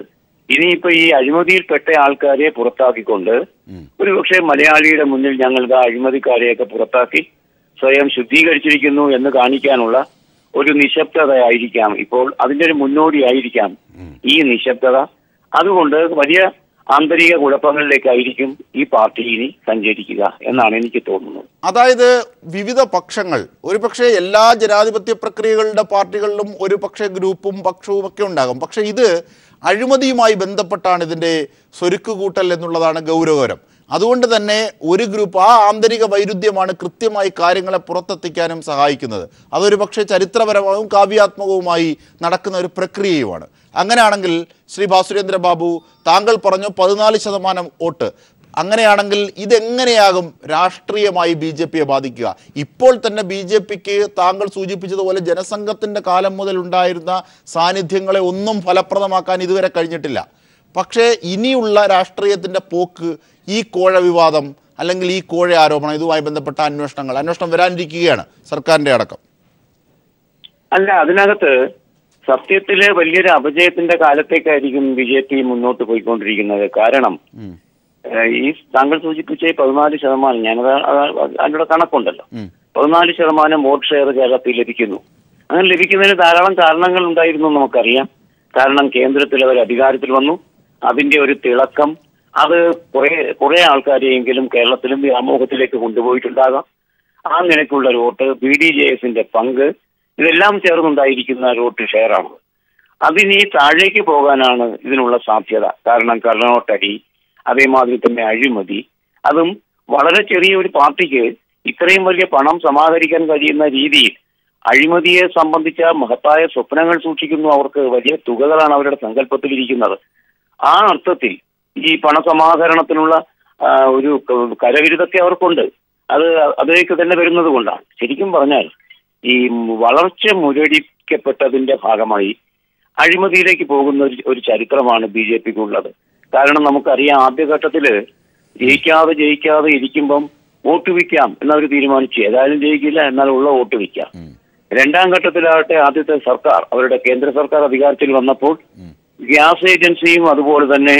ഇനിയിപ്പോ ഈ അഴിമതിയിൽപ്പെട്ട ആൾക്കാരെ പുറത്താക്കിക്കൊണ്ട് ഒരുപക്ഷെ മലയാളിയുടെ മുന്നിൽ ഞങ്ങൾക്ക് ആ അഴിമതിക്കാരെയൊക്കെ പുറത്താക്കി സ്വയം ശുദ്ധീകരിച്ചിരിക്കുന്നു എന്ന് കാണിക്കാനുള്ള ഒരു നിശബ്ദതയായിരിക്കാം ഇപ്പോൾ, അതിന്റെ ഒരു മുന്നോടിയായിരിക്കാം ഈ നിശബ്ദത. അതുകൊണ്ട് വലിയ ആന്തരിക കുഴപ്പങ്ങളിലേക്കായിരിക്കും ഈ പാർട്ടി ഇനി സഞ്ചരിക്കുക എന്നാണ് എനിക്ക് തോന്നുന്നത്. അതായത് വിവിധ പക്ഷങ്ങൾ, ഒരുപക്ഷെ എല്ലാ ജനാധിപത്യ പ്രക്രിയകളുടെ പാർട്ടികളിലും ഒരുപക്ഷെ ഗ്രൂപ്പും പക്ഷവും ഒക്കെ ഉണ്ടാകും. പക്ഷെ ഇത് അഴിമതിയുമായി ബന്ധപ്പെട്ടാണ് ഇതിൻ്റെ സ്വരുക്കുകൂട്ടൽ എന്നുള്ളതാണ് ഗൗരവകരം. അതുകൊണ്ട് തന്നെ ഒരു ഗ്രൂപ്പ്, ആ ആന്തരിക വൈരുദ്ധ്യമാണ് കൃത്യമായി കാര്യങ്ങളെ പുറത്തെത്തിക്കാനും സഹായിക്കുന്നത്. അതൊരു പക്ഷേ ചരിത്രപരമായും കാവ്യാത്മകവുമായി നടക്കുന്ന ഒരു പ്രക്രിയയുമാണ്. അങ്ങനെയാണെങ്കിൽ ശ്രീ ബാസുരേന്ദ്ര ബാബു, താങ്കൾ പറഞ്ഞു 14% വോട്ട്. അങ്ങനെയാണെങ്കിൽ ഇതെങ്ങനെയാകും രാഷ്ട്രീയമായി BJPയെ ബാധിക്കുക? ഇപ്പോൾ തന്നെ BJPക്ക് താങ്കൾ സൂചിപ്പിച്ചതുപോലെ ജനസംഘത്തിൻ്റെ കാലം മുതൽ ഉണ്ടായിരുന്ന സാന്നിധ്യങ്ങളെ ഒന്നും ഫലപ്രദമാക്കാൻ ഇതുവരെ കഴിഞ്ഞിട്ടില്ല. പക്ഷേ ഇനിയുള്ള രാഷ്ട്രീയത്തിൻ്റെ പോക്ക് ഈ കോഴ വിവാദം അല്ലെങ്കിൽ ഈ കോഴ ആരോപണം, ഇതുമായി ബന്ധപ്പെട്ട അന്വേഷണം വരാനിരിക്കുകയാണ്, സർക്കാരിൻ്റെ അടക്കം. അല്ല, അതിനകത്ത് സത്യത്തിലെ വലിയൊരു അപജയത്തിന്റെ കാലത്തേക്കായിരിക്കും BJP മുന്നോട്ട് പോയിക്കൊണ്ടിരിക്കുന്നത്. കാരണം ഈ താങ്കൾ സൂചിപ്പിച്ച 14%, ഞാനത് അതിനുള്ള കണക്കുണ്ടല്ലോ, 14% വോട്ട് ഷെയർ കേരളത്തിൽ ലഭിക്കുന്നു. അങ്ങനെ ലഭിക്കുന്നതിന് ധാരാളം കാരണങ്ങൾ ഉണ്ടായിരുന്നു നമുക്കറിയാം. കാരണം കേന്ദ്രത്തിൽ അവർ അധികാരത്തിൽ വന്നു, അതിന്റെ ഒരു തിളക്കം അത് കുറെ ആൾക്കാരെയെങ്കിലും കേരളത്തിലും വ്യാമോഹത്തിലേക്ക് കൊണ്ടുപോയിട്ടുണ്ടാകാം. ആ നിലയ്ക്കുള്ള വോട്ട്, BDJSന്റെ പങ്ക്, ഇതെല്ലാം ചേർന്നുണ്ടായിരിക്കുന്ന വോട്ട് ഷെയറാണ്. അതിനി താഴേക്ക് പോകാനാണ് ഇതിനുള്ള സാധ്യത. കാരണം കള്ളനോട്ടടി, അതേമാതിരി തന്നെ അഴിമതി, അതും വളരെ ചെറിയ ഒരു പാർട്ടിക്ക് ഇത്രയും വലിയ പണം സമാഹരിക്കാൻ കഴിയുന്ന രീതിയിൽ അഴിമതിയെ സംബന്ധിച്ച മഹത്തായ സ്വപ്നങ്ങൾ സൂക്ഷിക്കുന്നു. അവർക്ക് വലിയ തുകകളാണ് അവരുടെ സങ്കല്പത്തിലിരിക്കുന്നത്. ആ അർത്ഥത്തിൽ ഈ പണസമാഹരണത്തിനുള്ള ഒരു കരവിരുതൊക്കെ അവർക്കുണ്ട്. അതിലേക്ക് തന്നെ വരുന്നത് കൊണ്ടാണ്. ശരിക്കും പറഞ്ഞാൽ ഈ വളർച്ച മുരടിക്കപ്പെട്ടതിന്റെ ഭാഗമായി അഴിമതിയിലേക്ക് പോകുന്ന ഒരു ചരിത്രമാണ് BJPക്ക് ഉള്ളത്. കാരണം നമുക്കറിയാം, ആദ്യഘട്ടത്തില് ജയിക്കാതെ ഇരിക്കുമ്പം വോട്ട് വിൽക്കാം എന്നവർ തീരുമാനിച്ചു. ഏതായാലും ജയിക്കില്ല, എന്നാൽ ഉള്ള വോട്ട് വിൽക്കാം. രണ്ടാം ഘട്ടത്തിലാകട്ടെ ആദ്യത്തെ സർക്കാർ, അവരുടെ കേന്ദ്ര സർക്കാർ അധികാരത്തിൽ വന്നപ്പോൾ ഗ്യാസ് ഏജൻസിയും അതുപോലെ തന്നെ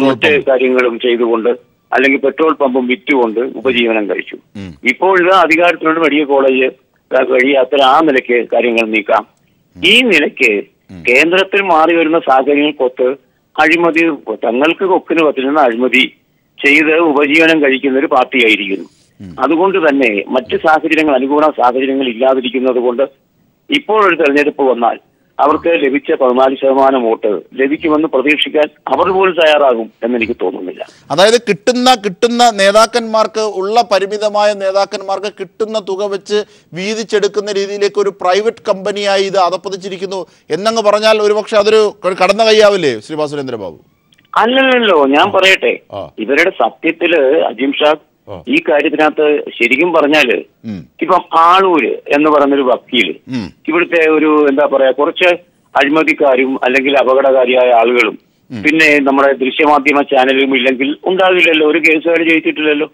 മറ്റ് കാര്യങ്ങളും ചെയ്തുകൊണ്ട്, അല്ലെങ്കിൽ പെട്രോൾ പമ്പും വിറ്റുകൊണ്ട് ഉപജീവനം കഴിച്ചു. ഇപ്പോൾ ഇത് അധികാരത്തിലുള്ള മെഡിക്കൽ കോളേജ് വഴി അത്തരം ആ നിലയ്ക്ക് കാര്യങ്ങൾ നീക്കാം. ഈ നിലയ്ക്ക് കേന്ദ്രത്തിൽ മാറി വരുന്ന സാഹചര്യങ്ങൾക്കൊത്ത് അഴിമതി, തങ്ങൾക്ക് കൊക്കിന് പറ്റുന്ന അഴിമതി ചെയ്ത് ഉപജീവനം കഴിക്കുന്ന ഒരു പാർട്ടിയായിരിക്കുന്നു. അതുകൊണ്ട് തന്നെ മറ്റ് സാഹചര്യങ്ങൾ, അനുകൂല സാഹചര്യങ്ങൾ ഇല്ലാതിരിക്കുന്നത് കൊണ്ട് ഇപ്പോൾ ഒരു തെരഞ്ഞെടുപ്പ് വന്നാൽ അവർക്ക് ലഭിച്ച 14% വോട്ട് ലഭിക്കുമെന്ന് പ്രതീക്ഷിക്കാൻ അവർ പോലും തയ്യാറാകും എന്നെനിക്ക് തോന്നുന്നില്ല. അതായത് കിട്ടുന്ന നേതാക്കന്മാർക്ക്, ഉള്ള പരിമിതമായ നേതാക്കന്മാർക്ക് കിട്ടുന്ന തുക വെച്ച് വീതിച്ചെടുക്കുന്ന രീതിയിലേക്ക് ഒരു പ്രൈവറ്റ് കമ്പനിയായി ഇത് അതപ്പതിച്ചിരിക്കുന്നു എന്നങ്ങ് പറഞ്ഞാൽ ഒരുപക്ഷെ അതൊരു കടന്ന കൈയാവില്ലേ ശ്രീ സുരേന്ദ്ര ബാബു? അല്ലല്ലോ, ഞാൻ പറയട്ടെ, ഇവരുടെ സത്യത്തില് അജിം ഷാ ഈ കാര്യത്തിനകത്ത് ശരിക്കും പറഞ്ഞാല് ഇപ്പം ആളൂര് എന്ന് പറയുന്നൊരു വക്കീല്, ഇവിടുത്തെ ഒരു എന്താ പറയാ, കുറച്ച് അഴിമതിക്കാരും അല്ലെങ്കിൽ അപകടകാരിയായ ആളുകളും പിന്നെ നമ്മുടെ ദൃശ്യമാധ്യമ ചാനലും ഇല്ലെങ്കിൽ ഉണ്ടാകില്ലല്ലോ, ഒരു കേസുകാർ ജയിച്ചിട്ടില്ലല്ലോ.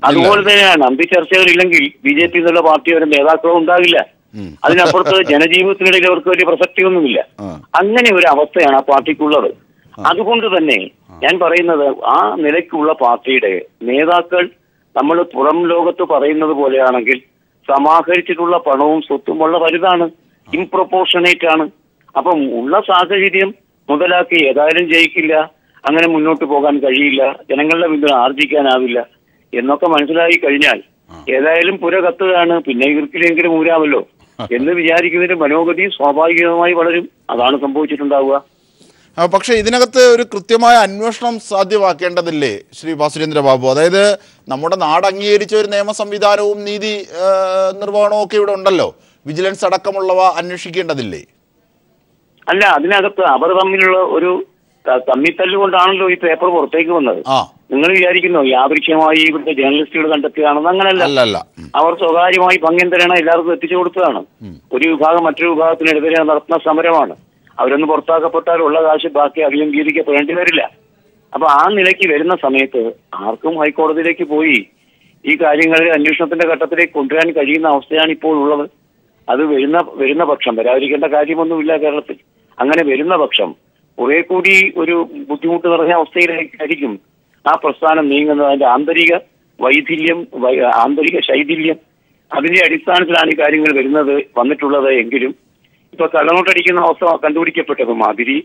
അതുപോലെ തന്നെയാണ് അന്തിചർച്ചകളില്ലെങ്കിൽ BJP എന്നുള്ള പാർട്ടി ഒരു നേതാക്കളും ഉണ്ടാകില്ല. അതിനപ്പുറത്ത് ജനജീവിതത്തിനിടയിൽ അവർക്ക് വലിയ പ്രസക്തിയൊന്നുമില്ല. അങ്ങനെ ഒരു അവസ്ഥയാണ് ആ പാർട്ടിക്കുള്ളത്. അതുകൊണ്ട് തന്നെ ഞാൻ പറയുന്നത്, ആ നിലയ്ക്കുള്ള പാർട്ടിയുടെ നേതാക്കൾ നമ്മൾ പുറം ലോകത്ത് പറയുന്നത് പോലെയാണെങ്കിൽ സമാഹരിച്ചിട്ടുള്ള പണവും സ്വത്തുമുള്ള വലുതാണ്, ഇംപ്രൊപ്പോർഷനേറ്റ് ആണ്. അപ്പം ഉള്ള സാഹചര്യം മുതലാക്കി ഏതായാലും ജയിക്കില്ല, അങ്ങനെ മുന്നോട്ട് പോകാൻ കഴിയില്ല, ജനങ്ങളുടെ പിന്തുണ ആർജിക്കാനാവില്ല എന്നൊക്കെ മനസ്സിലായി കഴിഞ്ഞാൽ ഏതായാലും പുര കത്തുകയാണ്, പിന്നെ ഇവർക്കിലെങ്കിലും ഊരാമല്ലോ എന്ന് വിചാരിക്കുന്നതിന്റെ മനോഗതി സ്വാഭാവികമായി വളരും. അതാണ് സംഭവിച്ചിട്ടുണ്ടാവുക. പക്ഷേ ഇതിനകത്ത് ഒരു കൃത്യമായ അന്വേഷണം സാധ്യമാക്കേണ്ടതില്ലേ ശ്രീ സുരേന്ദ്ര ബാബു? അതായത് നമ്മുടെ നാട് അംഗീകരിച്ച ഒരു നിയമ സംവിധാനവും നീതി നിർവഹണവും ഒക്കെ ഇവിടെ ഉണ്ടല്ലോ, വിജിലൻസ് അടക്കമുള്ളവ അന്വേഷിക്കേണ്ടതില്ലേ? അല്ല, അതിനകത്ത് അവർ തമ്മിലുള്ള ഒരു തമ്മിത്തല്ലുകൊണ്ടാണല്ലോ ഈ പേപ്പർ പുറത്തേക്ക് വന്നത്. നിങ്ങൾ വിചാരിക്കുന്നോ യാദൃശ്യമായി ഇവിടുത്തെ ജേർണലിസ്റ്റുകൾ കണ്ടെത്തുകയാണെന്ന്? അങ്ങനല്ല, അവർ സ്വകാര്യമായി പങ്കെന്തരണ എല്ലാവർക്കും എത്തിച്ചു കൊടുത്തതാണ്. ഒരു വിഭാഗം മറ്റൊരു വിഭാഗത്തിനെതിരെ നടത്തുന്ന സമരമാണ്. അവരൊന്ന് പുറത്താക്കപ്പെട്ടാൽ ഉള്ള കാശ് ബാക്കി അഭിമുഖീകരിക്കപ്പെടേണ്ടി വരില്ല. അപ്പൊ ആ നിലയ്ക്ക് വരുന്ന സമയത്ത് ആർക്കും ഹൈക്കോടതിയിലേക്ക് പോയി ഈ കാര്യങ്ങളിൽ അന്വേഷണത്തിന്റെ ഘട്ടത്തിലേക്ക് കൊണ്ടുവരാൻ കഴിയുന്ന അവസ്ഥയാണ് ഇപ്പോൾ ഉള്ളത്. അത് വരുന്ന പക്ഷം, വരാതിരിക്കേണ്ട കാര്യമൊന്നുമില്ല കേരളത്തിൽ. അങ്ങനെ വരുന്ന പക്ഷം കുറെ കൂടി ഒരു ബുദ്ധിമുട്ട് നിറഞ്ഞ അവസ്ഥയിലായിരിക്കും ആ പ്രസ്ഥാനം നീങ്ങുന്നത്. അതിന്റെ ആന്തരിക വൈഥില്യം, ആന്തരിക ശൈഥില്യം, അതിന്റെ അടിസ്ഥാനത്തിലാണ് ഈ കാര്യങ്ങൾ വന്നിട്ടുള്ളത് എങ്കിലും ഇപ്പൊ കള്ളനോട്ടടിക്കുന്ന അവസ്ഥ കണ്ടുപിടിക്കപ്പെട്ടത് മാതിരി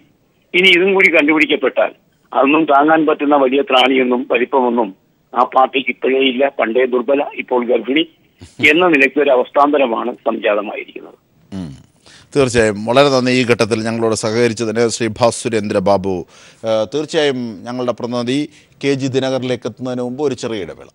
ഇനി ഇതും കൂടി കണ്ടുപിടിക്കപ്പെട്ടാൽ അതൊന്നും താങ്ങാൻ പറ്റുന്ന വലിയ ത്രാണിയൊന്നും വലിപ്പമൊന്നും ആ പാർട്ടിക്ക് ഇപ്പോഴേ ഇല്ല. പണ്ടേ ദുർബല, ഇപ്പോൾ ഗർഭിണി എന്ന നിലയ്ക്ക് ഒരു അവസ്ഥാന്തരമാണ് സംജാതമായിരിക്കുന്നത്. തീർച്ചയായും വളരെ നന്ദി ഈ ഘട്ടത്തിൽ ഞങ്ങളോട് സഹകരിച്ചതിന് ശ്രീ സുരേന്ദ്ര ബാബു. തീർച്ചയായും ഞങ്ങളുടെ പ്രതിനിധി KG ദിനകറിലേക്ക് എത്തുന്നതിന് മുമ്പ് ഒരു ചെറിയ ഇടവേള.